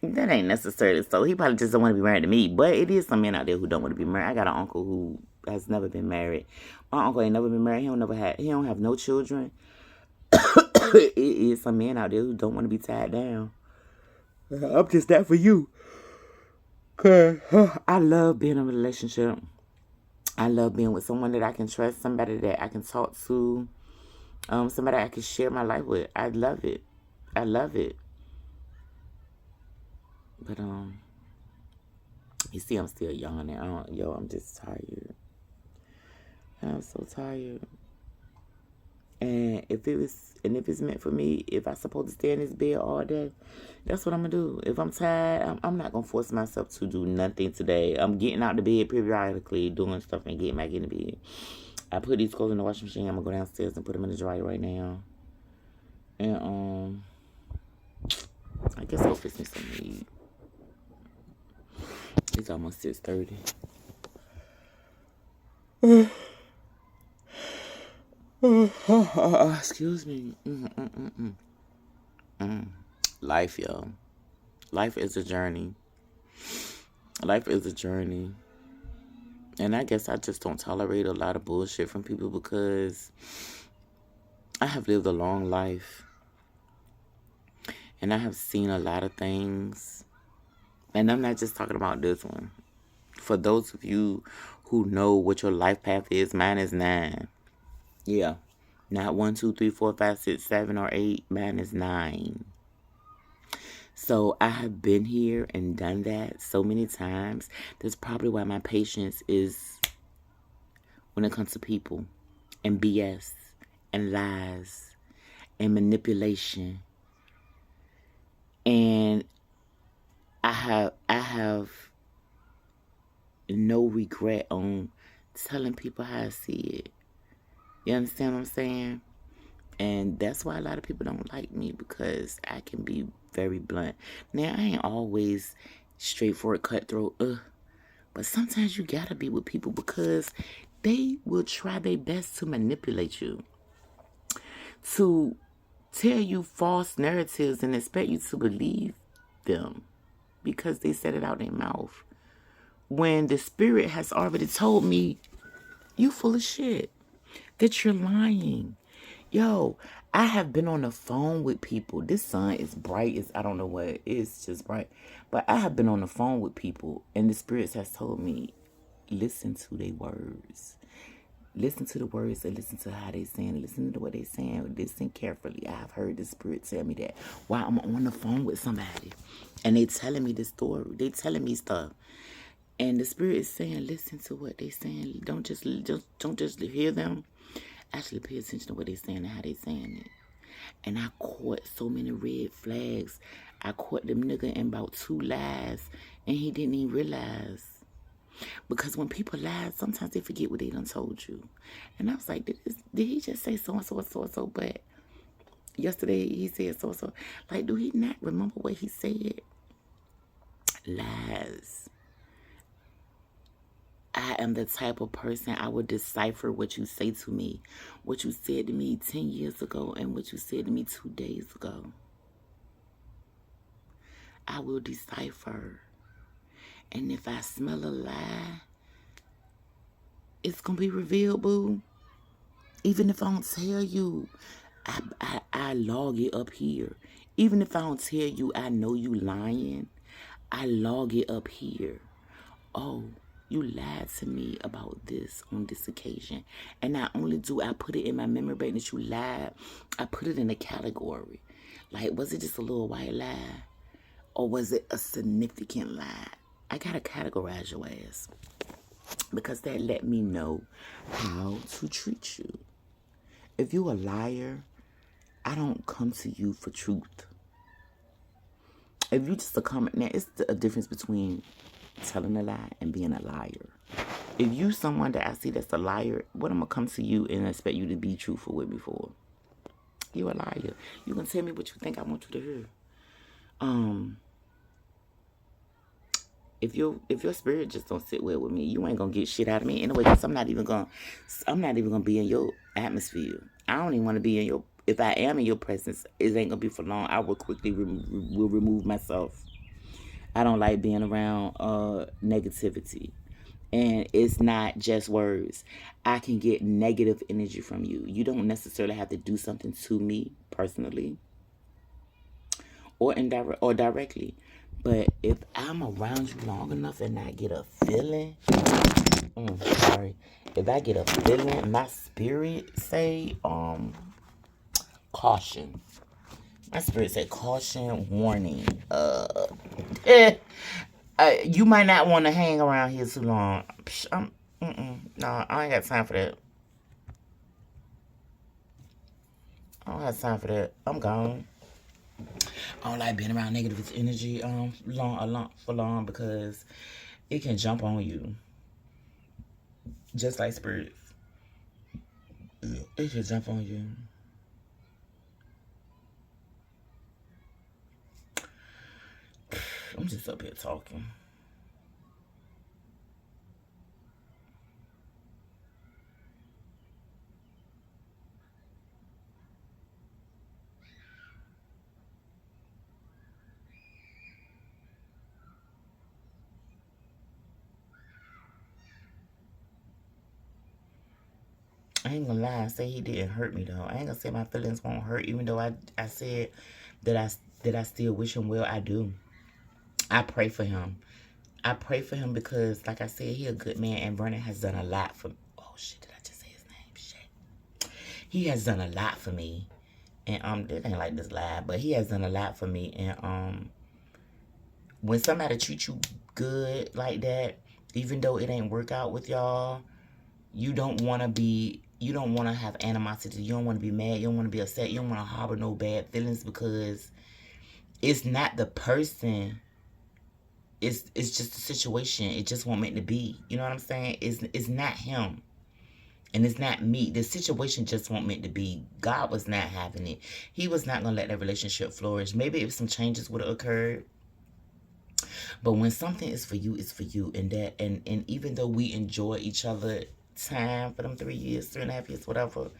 [SPEAKER 1] That ain't necessarily so. He probably just don't want to be married to me. But it is some men out there who don't want to be married. I got an uncle who has never been married. My uncle ain't never been married. He don't have no children. It is some men out there who don't want to be tied down. I'm just that for you. Cause I love being in a relationship. I love being with someone that I can trust, somebody that I can talk to, somebody I can share my life with. I love it. I love it. But you see, I'm still young and I'm just tired. I'm so tired. And if it's meant for me, if I'm supposed to stay in this bed all day, that's what I'm gonna do. If I'm tired, I'm not gonna force myself to do nothing today. I'm getting out the bed periodically, doing stuff and getting back in the bed. I put these clothes in the washing machine. I'm gonna go downstairs and put them in the dryer right now. And I guess I'll fix me some meat. It's almost 6:30. Excuse me. Life, y'all. Life is a journey. Life is a journey. And I guess I just don't tolerate a lot of bullshit from people because I have lived a long life. And I have seen a lot of things. And I'm not just talking about this one. For those of you who know what your life path is, mine is 9. Yeah. Not 1, 2, 3, 4, 5, 6, 7, or 8. Mine is 9. So I have been here and done that so many times. That's probably why my patience is, when it comes to people, and BS, and lies, and manipulation. And I have no regret on telling people how I see it. You understand what I'm saying? And that's why a lot of people don't like me, because I can be very blunt. Now, I ain't always straightforward, cutthroat, but sometimes you gotta be with people because they will try their best to manipulate you, to tell you false narratives and expect you to believe them because they said it out their mouth. When the spirit has already told me, you full of shit, that you're lying. Yo, I have been on the phone with people. This sun is bright. I don't know what. It's just bright. But I have been on the phone with people, and the spirits has told me, listen to their words. Listen to the words and listen to how they saying. Listen to what they saying. Listen carefully. I have heard the spirit tell me that while I'm on the phone with somebody, and they telling me the story. They telling me stuff, and the spirit is saying, listen to what they saying. Don't just hear them. Actually pay attention to what they're saying and how they're saying it. And I caught so many red flags. I caught them nigga in about 2 lies, and he didn't even realize. Because when people lie, sometimes they forget what they done told you. And I was like, did he just say so-and-so or so-and-so? But yesterday he said so-and-so. Like, do he not remember what he said? Lies. I am the type of person, I will decipher what you say to me, what you said to me 10 years ago, and what you said to me 2 days ago. I will decipher. And if I smell a lie, it's going to be revealed, boo. Even if I don't tell you, I log it up here. Even if I don't tell you I know you lying, I log it up here. Oh, you lied to me about this on this occasion. And not only do I put it in my memory bank that you lied, I put it in a category. Like, was it just a little white lie? Or was it a significant lie? I gotta categorize your ass. Because that let me know how to treat you. If you a liar, I don't come to you for truth. If you just a comment, now it's a difference between telling a lie and being a liar. If you someone that I see that's a liar, what I'm gonna come to you and expect you to be truthful with me for? You a liar. You gonna tell me what you think I want you to hear. If your spirit just don't sit well with me, you ain't gonna get shit out of me anyway. Cause I'm not even gonna be in your atmosphere. I don't even want to be in your. If I am in your presence, it ain't gonna be for long. I will quickly will remove myself. I don't like being around negativity. And it's not just words. I can get negative energy from you. You don't necessarily have to do something to me personally or directly. But if I'm around you long enough and I get a feeling, if I get a feeling, my spirit say, caution. My spirit said caution, warning. You might not want to hang around here too long. No, I ain't got time for that. I don't have time for that. I'm gone. I don't like being around negative energy for long because it can jump on you. Just like spirits. It can jump on you. I'm just up here talking. I ain't gonna lie, I say he didn't hurt me though. I ain't gonna say my feelings won't hurt, even though I said that I still wish him well. I do. I pray for him. I pray for him because, like I said, he a good man, and Vernon has done a lot for me. Oh shit, did I just say his name? Shit. He has done a lot for me. And this ain't like this live, but he has done a lot for me. And when somebody treats you good like that, even though it ain't work out with y'all, you don't want to have animosity. You don't want to be mad. You don't want to be upset. You don't want to harbor no bad feelings because it's not the person. It's just a situation. It just won't meant to be. You know what I'm saying? It's not him. And it's not me. The situation just won't meant to be. God was not having it. He was not going to let that relationship flourish. Maybe if some changes would have occurred. But when something is for you, it's for you. And even though we enjoy each other time for them 3 years, 3.5 years, whatever,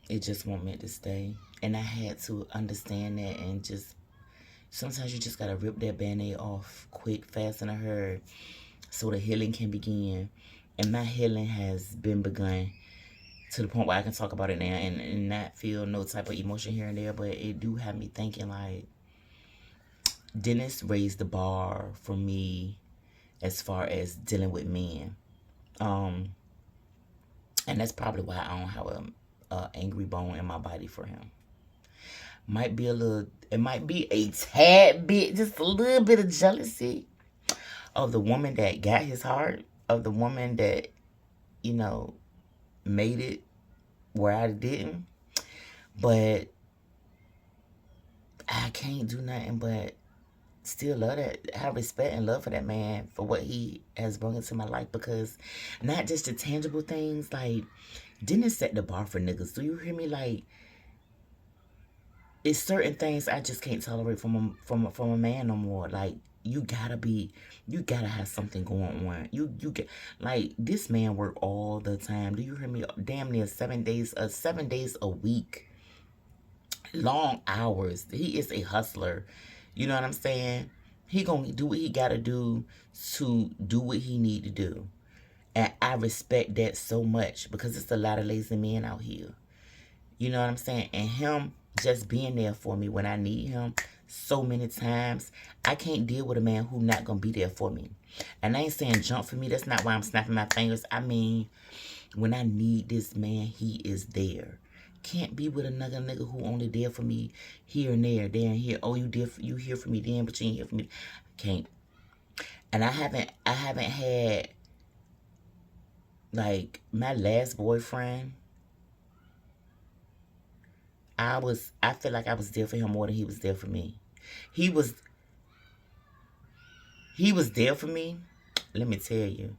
[SPEAKER 1] it just won't meant to stay. And I had to understand that, and just sometimes you just gotta rip that band-aid off quick, fast, in a hurry so the healing can begin. And my healing has been begun to the point where I can talk about it now and not feel no type of emotion here and there. But it do have me thinking, like, Dennis raised the bar for me as far as dealing with men. And that's probably why I don't have a angry bone in my body for him. It might be a tad bit, just a little bit of jealousy of the woman that got his heart, of the woman that, made it where I didn't. But I can't do nothing but still love that, have respect and love for that man for what he has brought into my life, because not just the tangible things, like, didn't set the bar for niggas. Do you hear me? Like, it's certain things I just can't tolerate from a man no more. Like, you gotta have something going on. You get, like, this man work all the time. Do you hear me? Damn near 7 days a week. Long hours. He is a hustler. You know what I'm saying? He gonna do what he gotta do to do what he need to do. And I respect that so much, because it's a lot of lazy men out here. You know what I'm saying? And him just being there for me when I need him so many times. I can't deal with a man who not gonna be there for me. And I ain't saying jump for me. That's not why I'm snapping my fingers. I mean, when I need this man, he is there. Can't be with another nigga who only there for me here and there and here. Oh, you here for me then, but you ain't here for me. Can't. And I haven't had, like, my last boyfriend. I feel like I was there for him more than he was there for me. He was there for me. Let me tell you.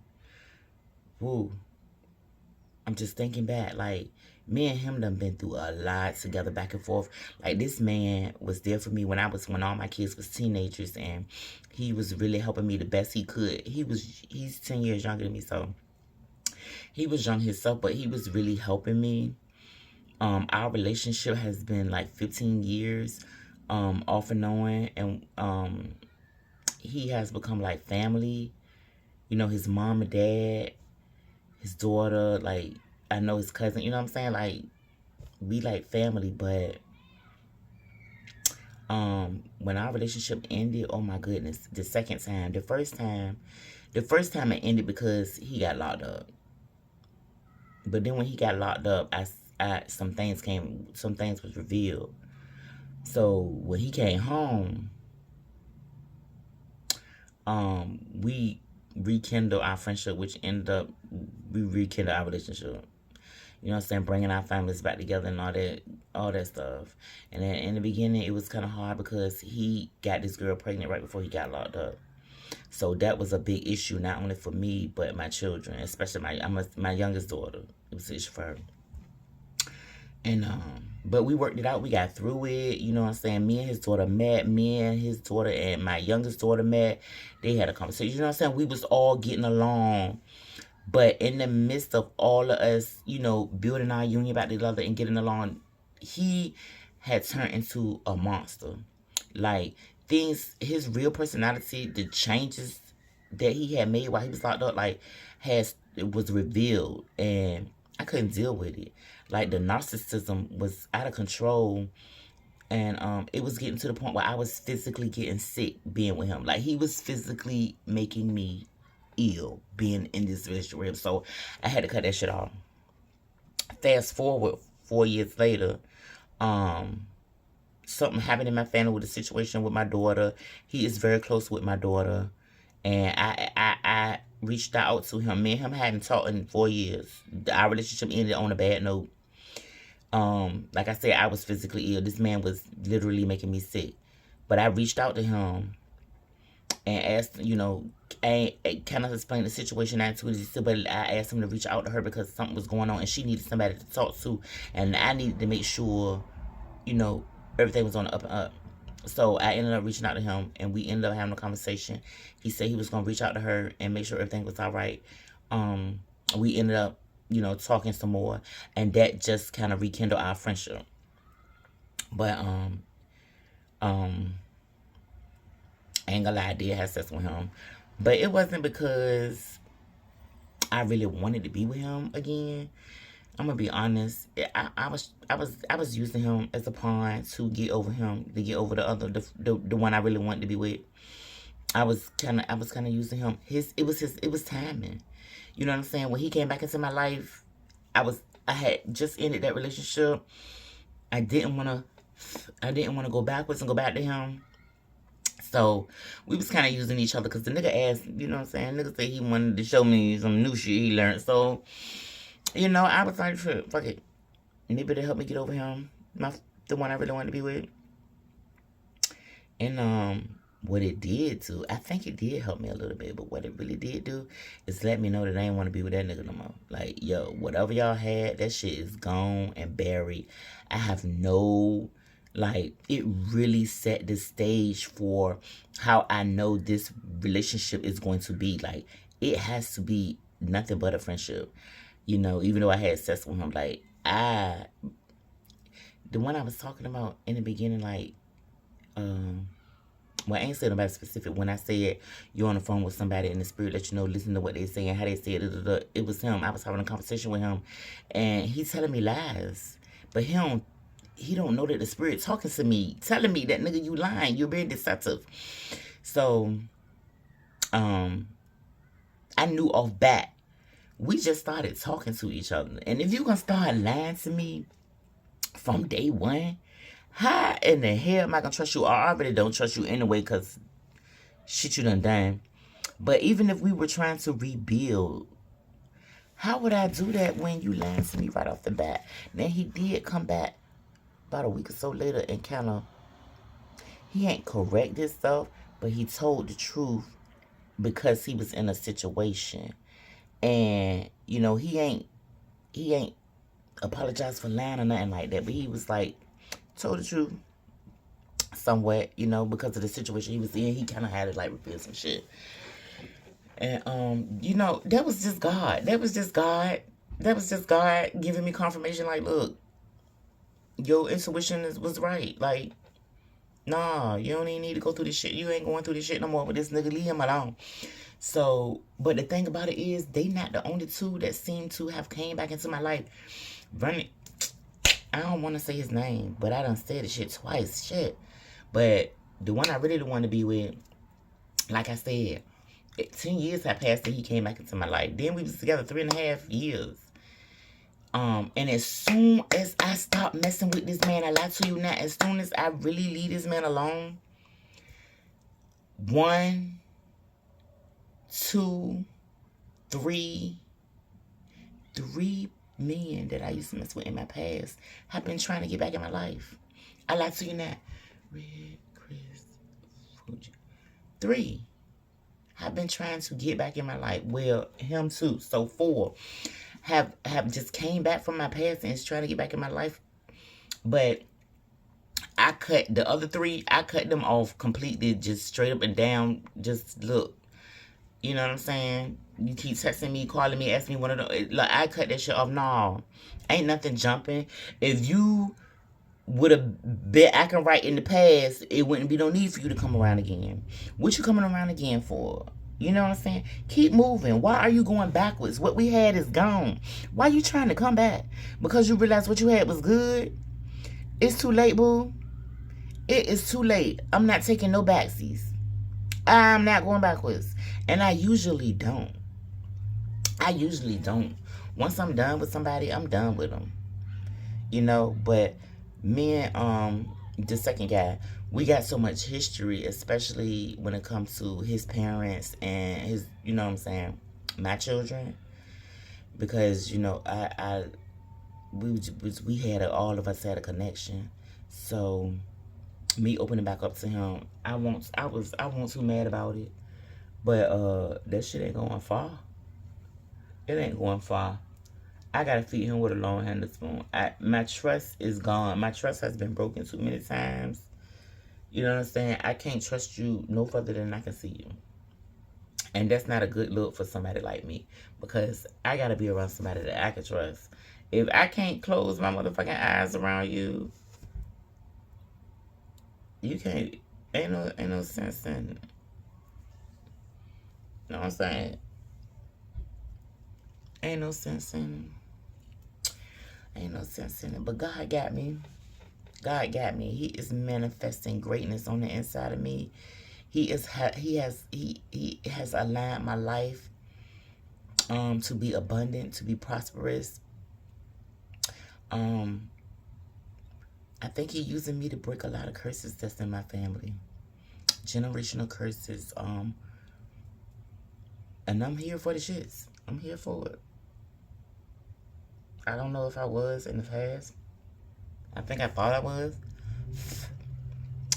[SPEAKER 1] Woo. I'm just thinking back, like, me and him done been through a lot together, back and forth. Like, this man was there for me when all my kids was teenagers, and he was really helping me the best he could. He's 10 years younger than me, so he was young himself, but he was really helping me. Our relationship has been like 15 years, off and on, and he has become like family. You know, his mom and dad, his daughter, like, I know his cousin, you know what I'm saying? Like, we like family. But when our relationship ended, oh my goodness, the first time it ended because he got locked up. But then when he got locked up, some things was revealed. So when he came home, we rekindled our friendship, which ended up, we rekindled our relationship. You know what I'm saying? Bringing our families back together and all that stuff. And then in the beginning, it was kind of hard because he got this girl pregnant right before he got locked up. So that was a big issue, not only for me, but my children, especially my youngest daughter. It was an issue for her. And, but we worked it out. We got through it. You know what I'm saying? Me and his daughter met. Me and his daughter and my youngest daughter met. They had a conversation. You know what I'm saying? We was all getting along. But in the midst of all of us, you know, building our union back together and getting along, he had turned into a monster. Like, his real personality, the changes that he had made while he was locked up, like, it was revealed. And I couldn't deal with it. Like, the narcissism was out of control. And it was getting to the point where I was physically getting sick being with him. Like, he was physically making me ill being in this relationship. So I had to cut that shit off. Fast forward 4 years later, something happened in my family with the situation with my daughter. He is very close with my daughter. And I reached out to him. Me and him hadn't talked in 4 years. Our relationship ended on a bad note. Like I said, I was physically ill. This man was literally making me sick. But I reached out to him and asked, you know, kind of explained the situation to her. But I asked him to reach out to her because something was going on and she needed somebody to talk to. And I needed to make sure, you know, everything was on the up and up. So I ended up reaching out to him and we ended up having a conversation. He said he was going to reach out to her and make sure everything was all right. We ended up, you know, talking some more. And that just kind of rekindled our friendship. But, I ain't gonna lie, I did have sex with him. But it wasn't because I really wanted to be with him again. I'm gonna be honest. I was using him as a pawn to get over him, to get over the one I really wanted to be with. I was kind of using him. It was timing. You know what I'm saying? When he came back into my life, I had just ended that relationship. I didn't wanna go backwards and go back to him. So, we was kind of using each other because the nigga asked, you know what I'm saying? Nigga said he wanted to show me some new shit he learned. So, you know, I was like, fuck it. Maybe to help me get over him. The one I really wanted to be with. And, what it did do, I think it did help me a little bit, but what it really did do is let me know that I ain't want to be with that nigga no more. Like, yo, whatever y'all had, that shit is gone and buried. I have no, like, it really set the stage for how I know this relationship is going to be. Like, it has to be nothing but a friendship. You know, even though I had sex with him, like, the one I was talking about in the beginning, like, well, I ain't saying nobody specific. When I said you're on the phone with somebody in the spirit, let you know, listen to what they say and how they say it. It was him. I was having a conversation with him, and he's telling me lies. But he don't know that the spirit talking to me, telling me that, nigga, you lying. You're being deceptive. So, I knew off bat. We just started talking to each other. And if you gonna start lying to me from day one, how in the hell am I gonna trust you? I already don't trust you anyway, because shit you done. But even if we were trying to rebuild, how would I do that when you lied to me right off the bat? Then he did come back about a week or so later and kind of, he ain't corrected stuff, but he told the truth because he was in a situation. And, you know, he ain't apologized for lying or nothing like that, but he was like, told the truth somewhat, you know, because of the situation he was in. He kind of had to, like, reveal some shit. And, you know, that was just God. That was just God giving me confirmation, like, look, your intuition was right. Like, nah, you don't even need to go through this shit. You ain't going through this shit no more with this nigga. Leave him alone. So, but the thing about it is, they not the only two that seem to have came back into my life. Running, I don't want to say his name, but I done said the shit twice. Shit. But the one I really want to be with, like I said, 10 years had passed and he came back into my life. Then we was together 3.5 years. And as soon as I stopped messing with this man, I lie to you now, as soon as I really leave this man alone, 1, 2, 3 men that I used to mess with in my past have been trying to get back in my life. I lie to you now. Red, Chris, Fuji. 3 have been trying to get back in my life. Well, him too. So 4 have just came back from my past and is trying to get back in my life. But I cut the other 3, I cut them off completely, just straight up and down. Just look. You know what I'm saying? You keep texting me, calling me, asking me one of the, like, I cut that shit off. No, ain't nothing jumping. If you would have been acting right in the past, it wouldn't be no need for you to come around again. What you coming around again for? You know what I'm saying? Keep moving. Why are you going backwards? What we had is gone. Why you trying to come back? Because you realize what you had was good? It's too late, boo. It is too late. I'm not taking no backsies. I'm not going backwards. And I usually don't. Once I'm done with somebody, I'm done with them. You know, but me and the second guy, we got so much history, especially when it comes to his parents and his, you know what I'm saying, my children. Because, you know, we had all of us had a connection. So me opening back up to him, I wasn't too mad about it. But that shit ain't going far. It ain't going far. I gotta feed him with a long-handled spoon. My trust is gone. My trust has been broken too many times. You know what I'm saying? I can't trust you no further than I can see you. And that's not a good look for somebody like me. Because I gotta be around somebody that I can trust. If I can't close my motherfucking eyes around you, you can't. Ain't no sense in it. You know what I'm saying? Ain't no sense in it. But God got me. God got me. He is manifesting greatness on the inside of me. He has aligned my life to be abundant, to be prosperous. I think He's using me to break a lot of curses that's in my family. Generational curses. And I'm here for the shits. I'm here for it. I don't know if I was in the past. I think I thought I was.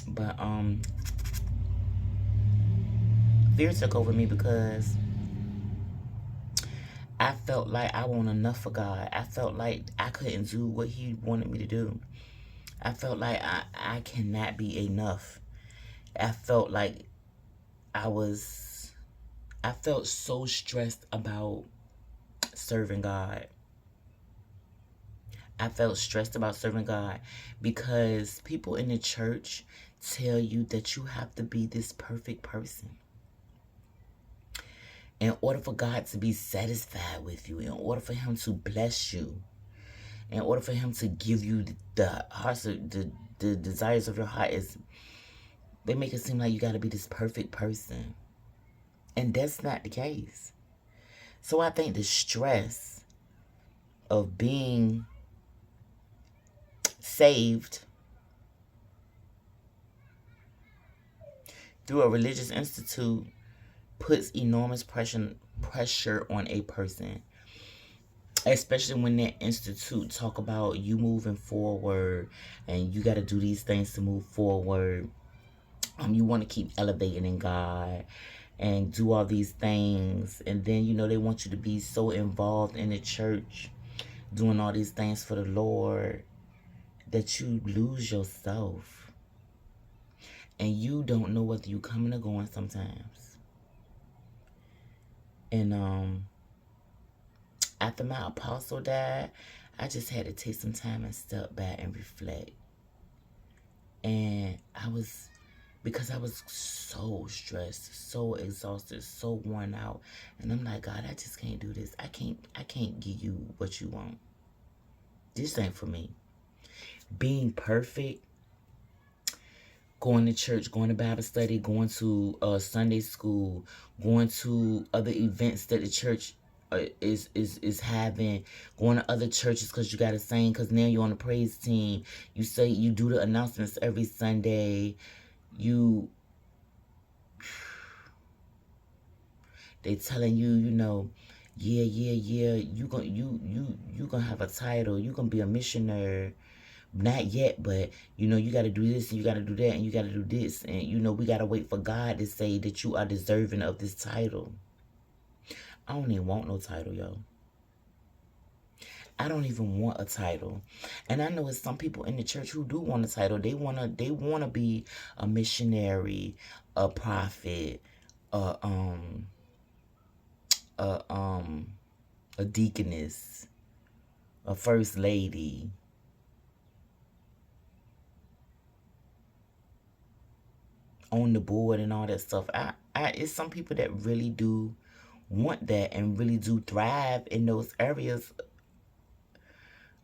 [SPEAKER 1] But, fear took over me because I felt like I wasn't enough for God. I felt like I couldn't do what he wanted me to do. I felt like I cannot be enough. I felt like I felt so stressed about serving God. I felt stressed about serving God because people in the church tell you that you have to be this perfect person in order for God to be satisfied with you, in order for him to bless you, in order for him to give you the hearts of the desires of your heart. They make it seem like you got to be this perfect person. And that's not the case. So I think the stress of being saved through a religious institute puts enormous pressure on a person, especially when that institute talk about you moving forward and you got to do these things to move forward. You want to keep elevating in God and do all these things, and then they want you to be so involved in the church doing all these things for the Lord that you lose yourself and you don't know whether you coming or going sometimes. And after my apostle died, I just had to take some time and step back and reflect. And because I was so stressed, so exhausted, so worn out. And I'm like, God, I just can't do this. I can't give you what you want. This ain't for me. Being perfect, going to church, going to Bible study, going to Sunday school, going to other events that the church is having, going to other churches because you got to sing, because now you're on the praise team. You do the announcements every Sunday. They telling you, yeah, you gonna have a title, you gonna be a missionary. Not yet, but you got to do this and you got to do that and you got to do this, and we got to wait for God to say that you are deserving of this title. I don't even want no title, yo. I don't even want a title. And I know it's some people in the church who do want a title. They wanna be a missionary, a prophet, a deaconess, a first lady. On the board and all that stuff. It's some people that really do want that and really do thrive in those areas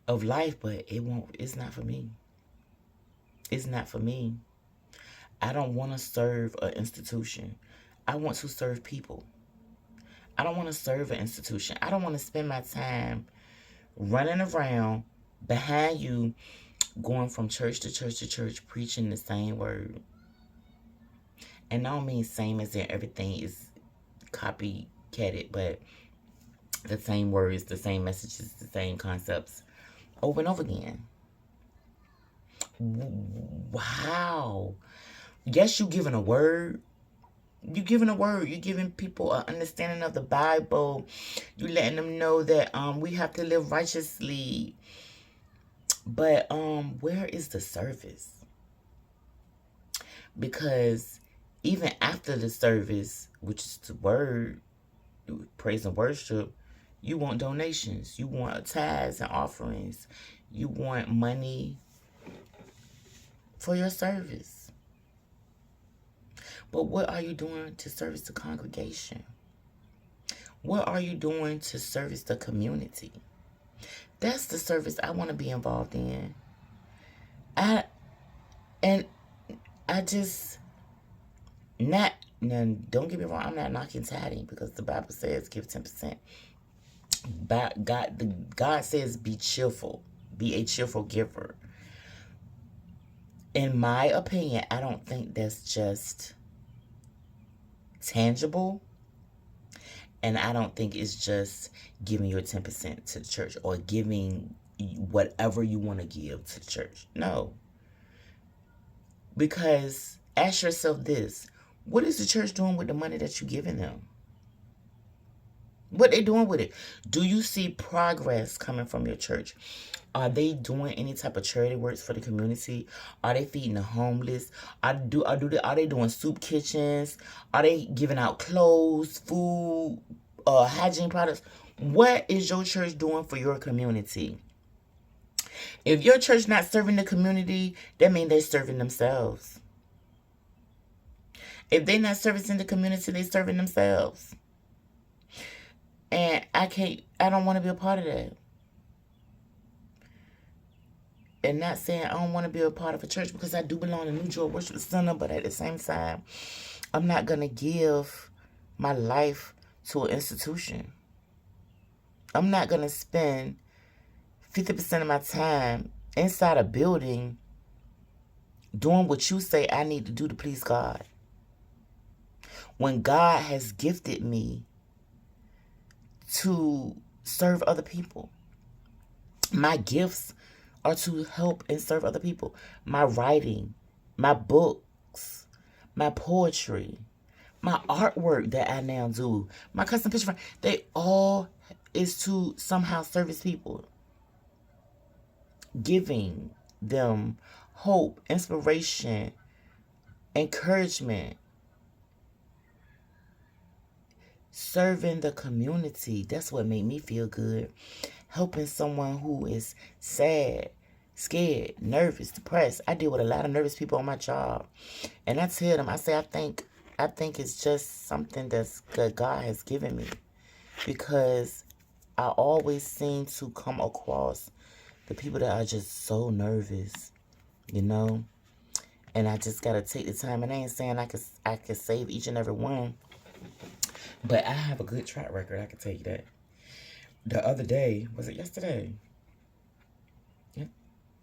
[SPEAKER 1] of life, but it's not for me. It's not for me. I don't want to serve an institution. I want to serve people. I don't want to serve an institution. I don't want to spend my time running around behind you, going from church to church to church, preaching the same word. And I don't mean same as in everything is copycatted, but the same words, the same messages, the same concepts over and over again. Wow. Yes, you're giving a word. You're giving a word. You're giving people an understanding of the Bible. You're letting them know that we have to live righteously. But where is the service? Because even after the service, which is the word, praise and worship, you want donations. You want tithes and offerings. You want money for your service. But what are you doing to service the congregation? What are you doing to service the community? That's the service I want to be involved in. Now, don't get me wrong, I'm not knocking tithing because the Bible says give 10%. But God says be cheerful, be a cheerful giver. In my opinion, I don't think that's just tangible. And I don't think it's just giving your 10% to the church or giving whatever you want to give to the church. No. Because ask yourself this. What is the church doing with the money that you're giving them? What they doing with it? Do you see progress coming from your church? Are they doing any type of charity works for the community? Are they feeding the homeless? Are they doing soup kitchens? Are they giving out clothes, food, hygiene products? What is your church doing for your community? If your church not serving the community, that means they're serving themselves. If they're not servicing the community, they're serving themselves. And I don't want to be a part of that. And not saying I don't want to be a part of a church, because I do belong to New Joy Worship Center, but at the same time, I'm not going to give my life to an institution. I'm not going to spend 50% of my time inside a building doing what you say I need to do to please God, when God has gifted me to serve other people. My gifts are to help and serve other people. My writing, my books, my poetry, my artwork that I now do, my custom picture frame, they all is to somehow service people. Giving them hope, inspiration, encouragement. Serving the community. That's what made me feel good. Helping someone who is sad, scared, nervous, depressed. I deal with a lot of nervous people on my job. And I tell them, I say, I think it's just something that God has given me. Because I always seem to come across the people that are just so nervous, you know? And I just got to take the time. And I ain't saying I could save each and every one. But I have a good track record, I can tell you that. The other day, was it yesterday? Yeah,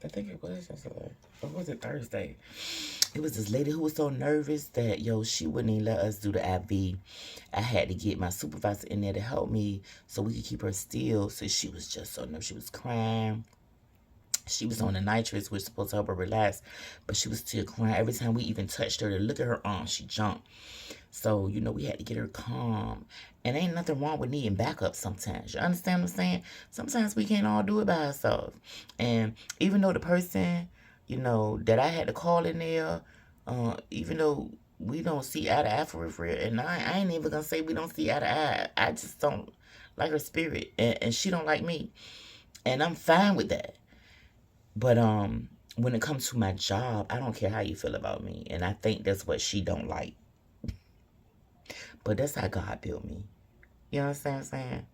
[SPEAKER 1] I think it was yesterday. Or was it Thursday? It was this lady who was so nervous that, she wouldn't even let us do the IV. I had to get my supervisor in there to help me so we could keep her still. So she was just so nervous. She was crying. She was on the nitrous, which was supposed to help her relax. But she was still crying. Every time we even touched her to look at her arm, she jumped. So, we had to get her calm. And ain't nothing wrong with needing backup sometimes. You understand what I'm saying? Sometimes we can't all do it by ourselves. And even though the person, that I had to call in there, even though we don't see eye to eye for real, and I ain't even going to say we don't see eye to eye. I just don't like her spirit. And she don't like me. And I'm fine with that. But when it comes to my job, I don't care how you feel about me. And I think that's what she don't like. But that's how God built me. You understand what I'm saying?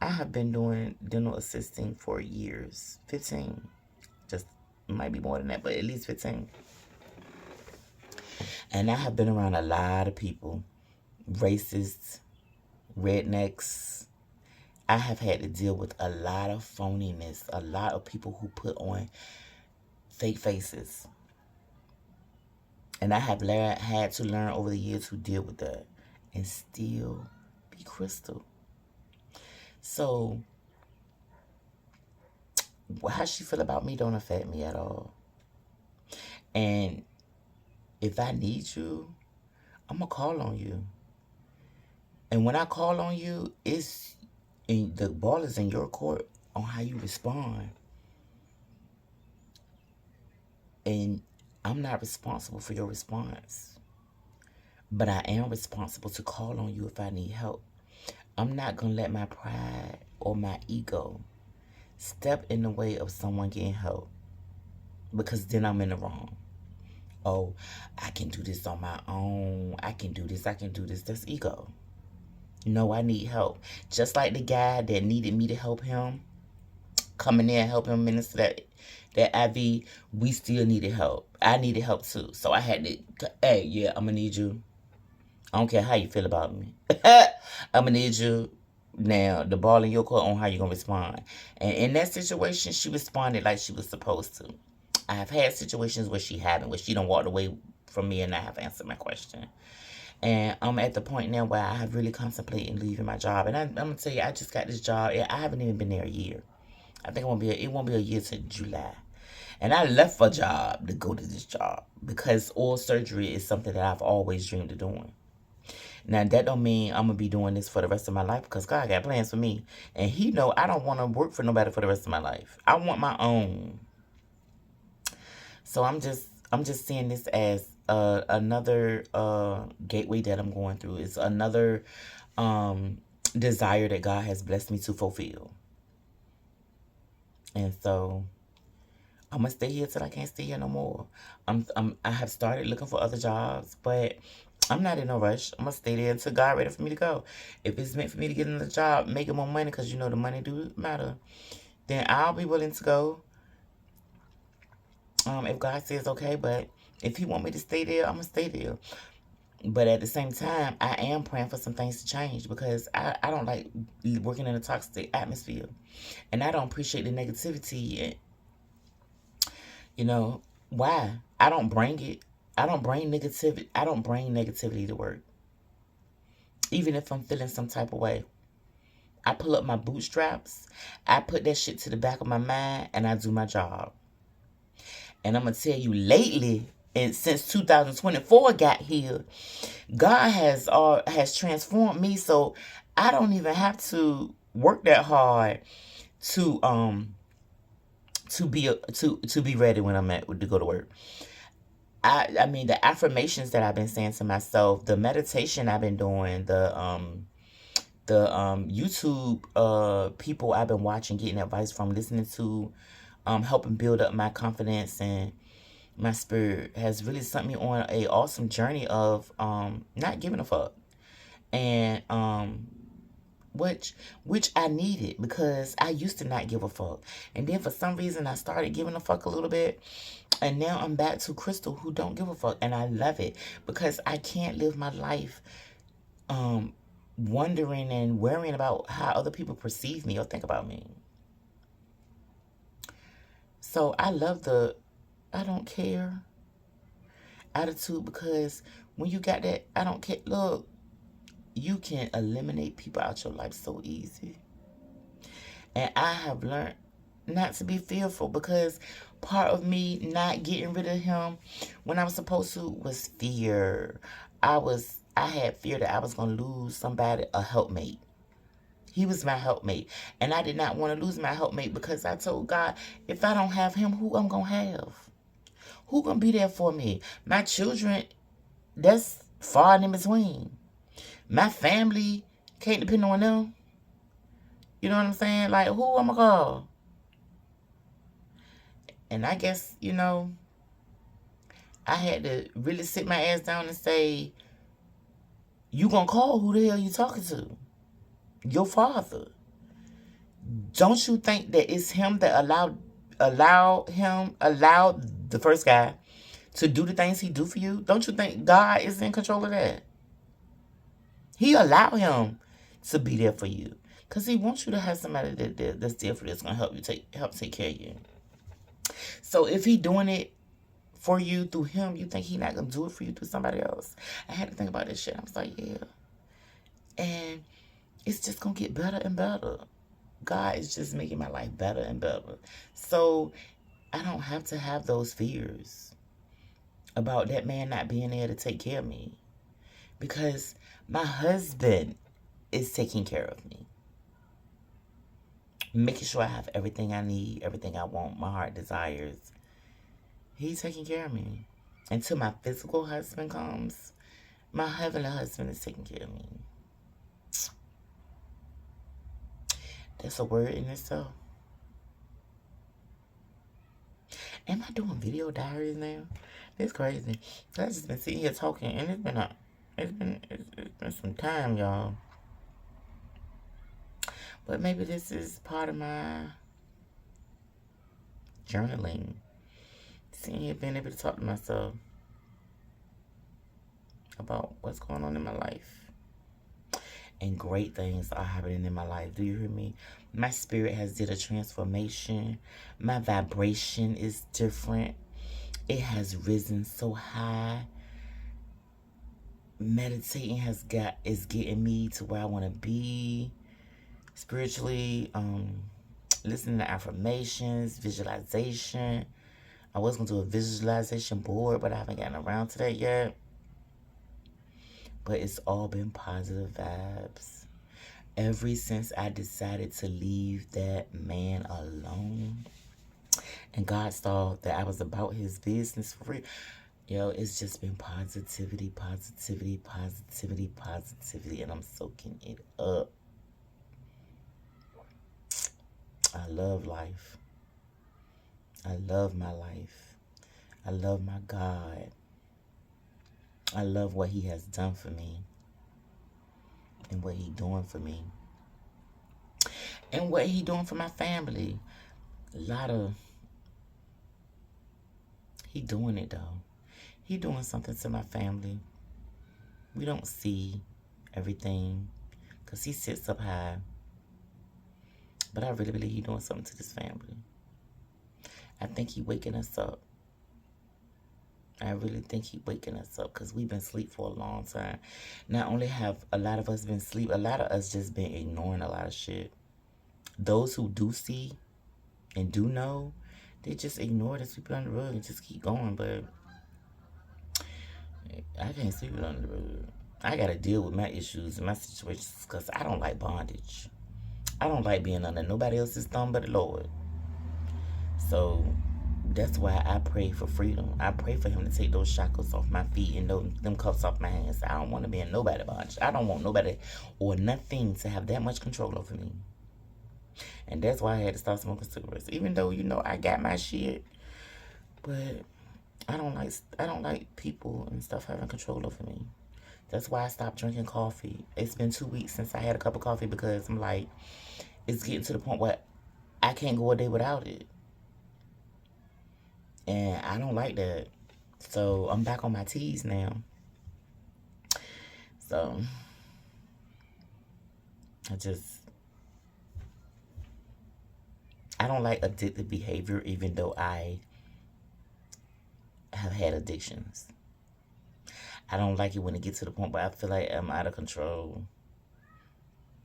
[SPEAKER 1] I have been doing dental assisting for years. 15. Just might be more than that, but at least 15. And I have been around a lot of people. Racists, rednecks. I have had to deal with a lot of phoniness. A lot of people who put on fake faces. And I have had to learn over the years to deal with that. And still be crystal. So, how she feel about me don't affect me at all. And if I need you, I'm going to call on you. And when I call on you, the ball is in your court on how you respond. And I'm not responsible for your response. But I am responsible to call on you if I need help. I'm not going to let my pride or my ego step in the way of someone getting help. Because then I'm in the wrong. Oh, I can do this on my own. I can do this. That's ego. No, I need help. Just like the guy that needed me to help him, come in there and help him minister that IV, we still needed help. I needed help too. So I had to, I'm going to need you. I don't care how you feel about me. I'm going to need you now. The ball in your court on how you're going to respond. And in that situation, she responded like she was supposed to. I have had situations where she haven't, where she done walked away from me and I have answered my question. And I'm at the point now where I have really contemplated leaving my job. And I'm going to tell you, I just got this job. I haven't even been there a year. I think it won't be a year to July. And I left a job to go to this job because oral surgery is something that I've always dreamed of doing. Now, that don't mean I'm going to be doing this for the rest of my life because God got plans for me. And he know I don't want to work for nobody for the rest of my life. I want my own. So I'm just seeing this as another gateway that I'm going through. It's another desire that God has blessed me to fulfill. And so I'm gonna stay here till I can't stay here no more. I have started looking for other jobs, but I'm not in no rush. I'm gonna stay there until God ready for me to go. If it's meant for me to get another job, making more money, because you know the money do matter, then I'll be willing to go. If God says okay, but if he want me to stay there, I'm gonna stay there. But at the same time, I am praying for some things to change because I don't like working in a toxic atmosphere. And I don't appreciate the negativity. You know, why? I don't bring it. I don't bring negativity to work. Even if I'm feeling some type of way. I pull up my bootstraps. I put that shit to the back of my mind and I do my job. And I'm going to tell you, lately, and since 2024 got here, God has transformed me, so I don't even have to work that hard to be ready when I'm to go to work. I mean, the affirmations that I've been saying to myself, the meditation I've been doing, the YouTube people I've been watching, getting advice from, listening to, helping build up my confidence and my spirit has really sent me on a awesome journey of not giving a fuck. And which I needed because I used to not give a fuck. And then for some reason I started giving a fuck a little bit. And now I'm back to Crystal who don't give a fuck. And I love it because I can't live my life wondering and worrying about how other people perceive me or think about me. So I love the I don't care attitude because when you got that I don't care, look, you can eliminate people out your life so easy. And I have learned not to be fearful because part of me not getting rid of him when I was supposed to was fear. I had fear that I was going to lose somebody, a helpmate. He was my helpmate. And I did not want to lose my helpmate because I told God, if I don't have him, who I'm going to have? Who going to be there for me? My children, that's far and in between. My family, can't depend on them. You know what I'm saying? Like, who I'm going to call? And I guess, you know, I had to really sit my ass down and say, you going to call who the hell you talking to? Your father. Don't you think that it's him that allowed the first guy to do the things he do for you? Don't you think God is in control of that? He allowed him to be there for you because he wants you to have somebody that's there for you, that's gonna help take care of you. So if he doing it for you through him, you think he not gonna do it for you through somebody else? I had to think about this shit. I was like, yeah, and it's just gonna get better and better. God is just making my life better and better. So I don't have to have those fears about that man not being there to take care of me. Because my husband is taking care of me. Making sure I have everything I need, everything I want, my heart desires. He's taking care of me. Until my physical husband comes, my heavenly husband is taking care of me. That's a word in itself. Am I doing video diaries now? It's crazy. I've just been sitting here talking, and it's been some time, y'all. But maybe this is part of my journaling. Sitting here being able to talk to myself about what's going on in my life. And great things are happening in my life. Do you hear me? My spirit has did a transformation. My vibration is different. It has risen so high. Meditating is getting me to where I want to be spiritually. Listening to affirmations, visualization, I was going to do a visualization board, but I haven't gotten around to that yet. But it's all been positive vibes. Ever since I decided to leave that man alone, and God saw that I was about his business for real, yo, it's just been positivity, positivity, positivity, positivity, and I'm soaking it up. I love life. I love my life. I love my God. I love what he has done for me and what he doing for me and what he doing for my family. He doing it though. He doing something to my family. We don't see everything because he sits up high. But I really believe he doing something to this family. I think he waking us up. I really think he waking us up because we've been asleep for a long time. Not only have a lot of us been asleep, a lot of us just been ignoring a lot of shit. Those who do see and do know, they just ignore the sweep it under the rug and just keep going. But I can't sweep it under the rug. I got to deal with my issues and my situations because I don't like bondage. I don't like being under nobody else's thumb but the Lord. So that's why I pray for freedom. I pray for him to take those shackles off my feet and them cuffs off my hands. I don't want to be in nobody bondage. I don't want nobody or nothing to have that much control over me. And that's why I had to start smoking cigarettes. Even though, you know, I got my shit. But I don't like people and stuff having control over me. That's why I stopped drinking coffee. It's been 2 weeks since I had a cup of coffee because I'm like, it's getting to the point where I can't go a day without it. And I don't like that. So I'm back on my teas now. So I don't like addictive behavior, even though I have had addictions. I don't like it when it gets to the point where I feel like I'm out of control.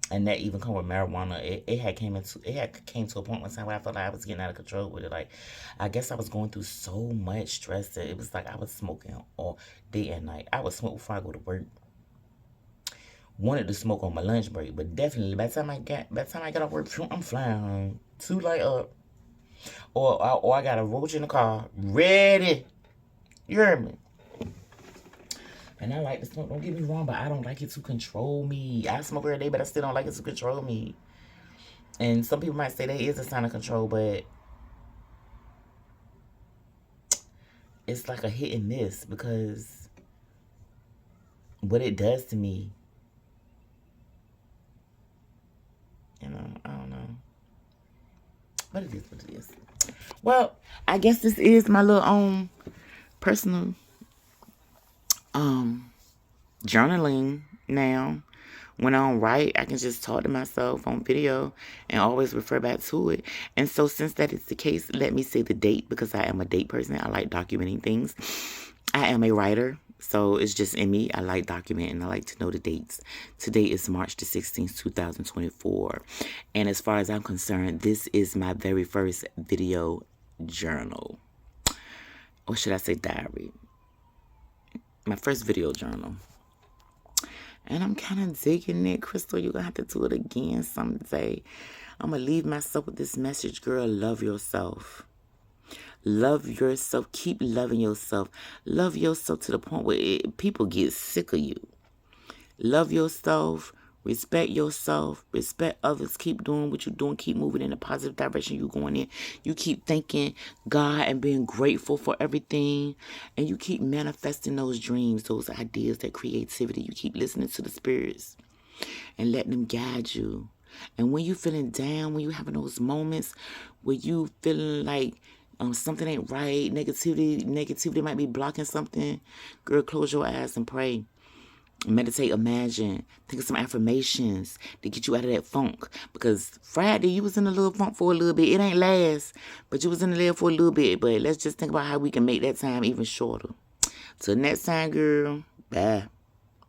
[SPEAKER 1] And that even come with marijuana. It came to a point one time where I felt like I was getting out of control with it. Like, I guess I was going through so much stress that it was like I was smoking all day and night. I would smoke before I go to work. Wanted to smoke on my lunch break, but definitely by the time I got off work, I'm flying home. 2 light up. Or I got a roach in the car, ready. You heard me? And I like to smoke, don't get me wrong, but I don't like it to control me. I smoke every day, but I still don't like it to control me. And some people might say that is a sign of control, but it's like a hit and miss because what it does to me, you know, I don't know. But it is what it is. Well, I guess this is my little personal journaling now. When I don't write, I can just talk to myself on video and always refer back to it. And so since that is the case, let me say the date because I am a date person. I like documenting things. I am a writer, so it's just in me. I like documenting. I like to know the dates. Today is March the 16th, 2024. And as far as I'm concerned, this is my very first video journal. Or should I say diary? My first video journal. And I'm kind of digging it. Crystal, you're going to have to do it again someday. I'm going to leave myself with this message, girl. Love yourself. Love yourself. Keep loving yourself. Love yourself to the point where people get sick of you. Love yourself. Respect yourself. Respect others. Keep doing what you're doing. Keep moving in the positive direction you're going in. You keep thanking God and being grateful for everything. And you keep manifesting those dreams, those ideas, that creativity. You keep listening to the spirits and letting them guide you. And when you're feeling down, when you're having those moments where you feeling like something ain't right, negativity might be blocking something, girl, close your eyes and pray. Meditate, imagine, think of some affirmations to get you out of that funk. Because Friday, you was in a little funk for a little bit. It ain't last, but you was in there for a little bit. But let's just think about how we can make that time even shorter. Till next time, girl. Bye.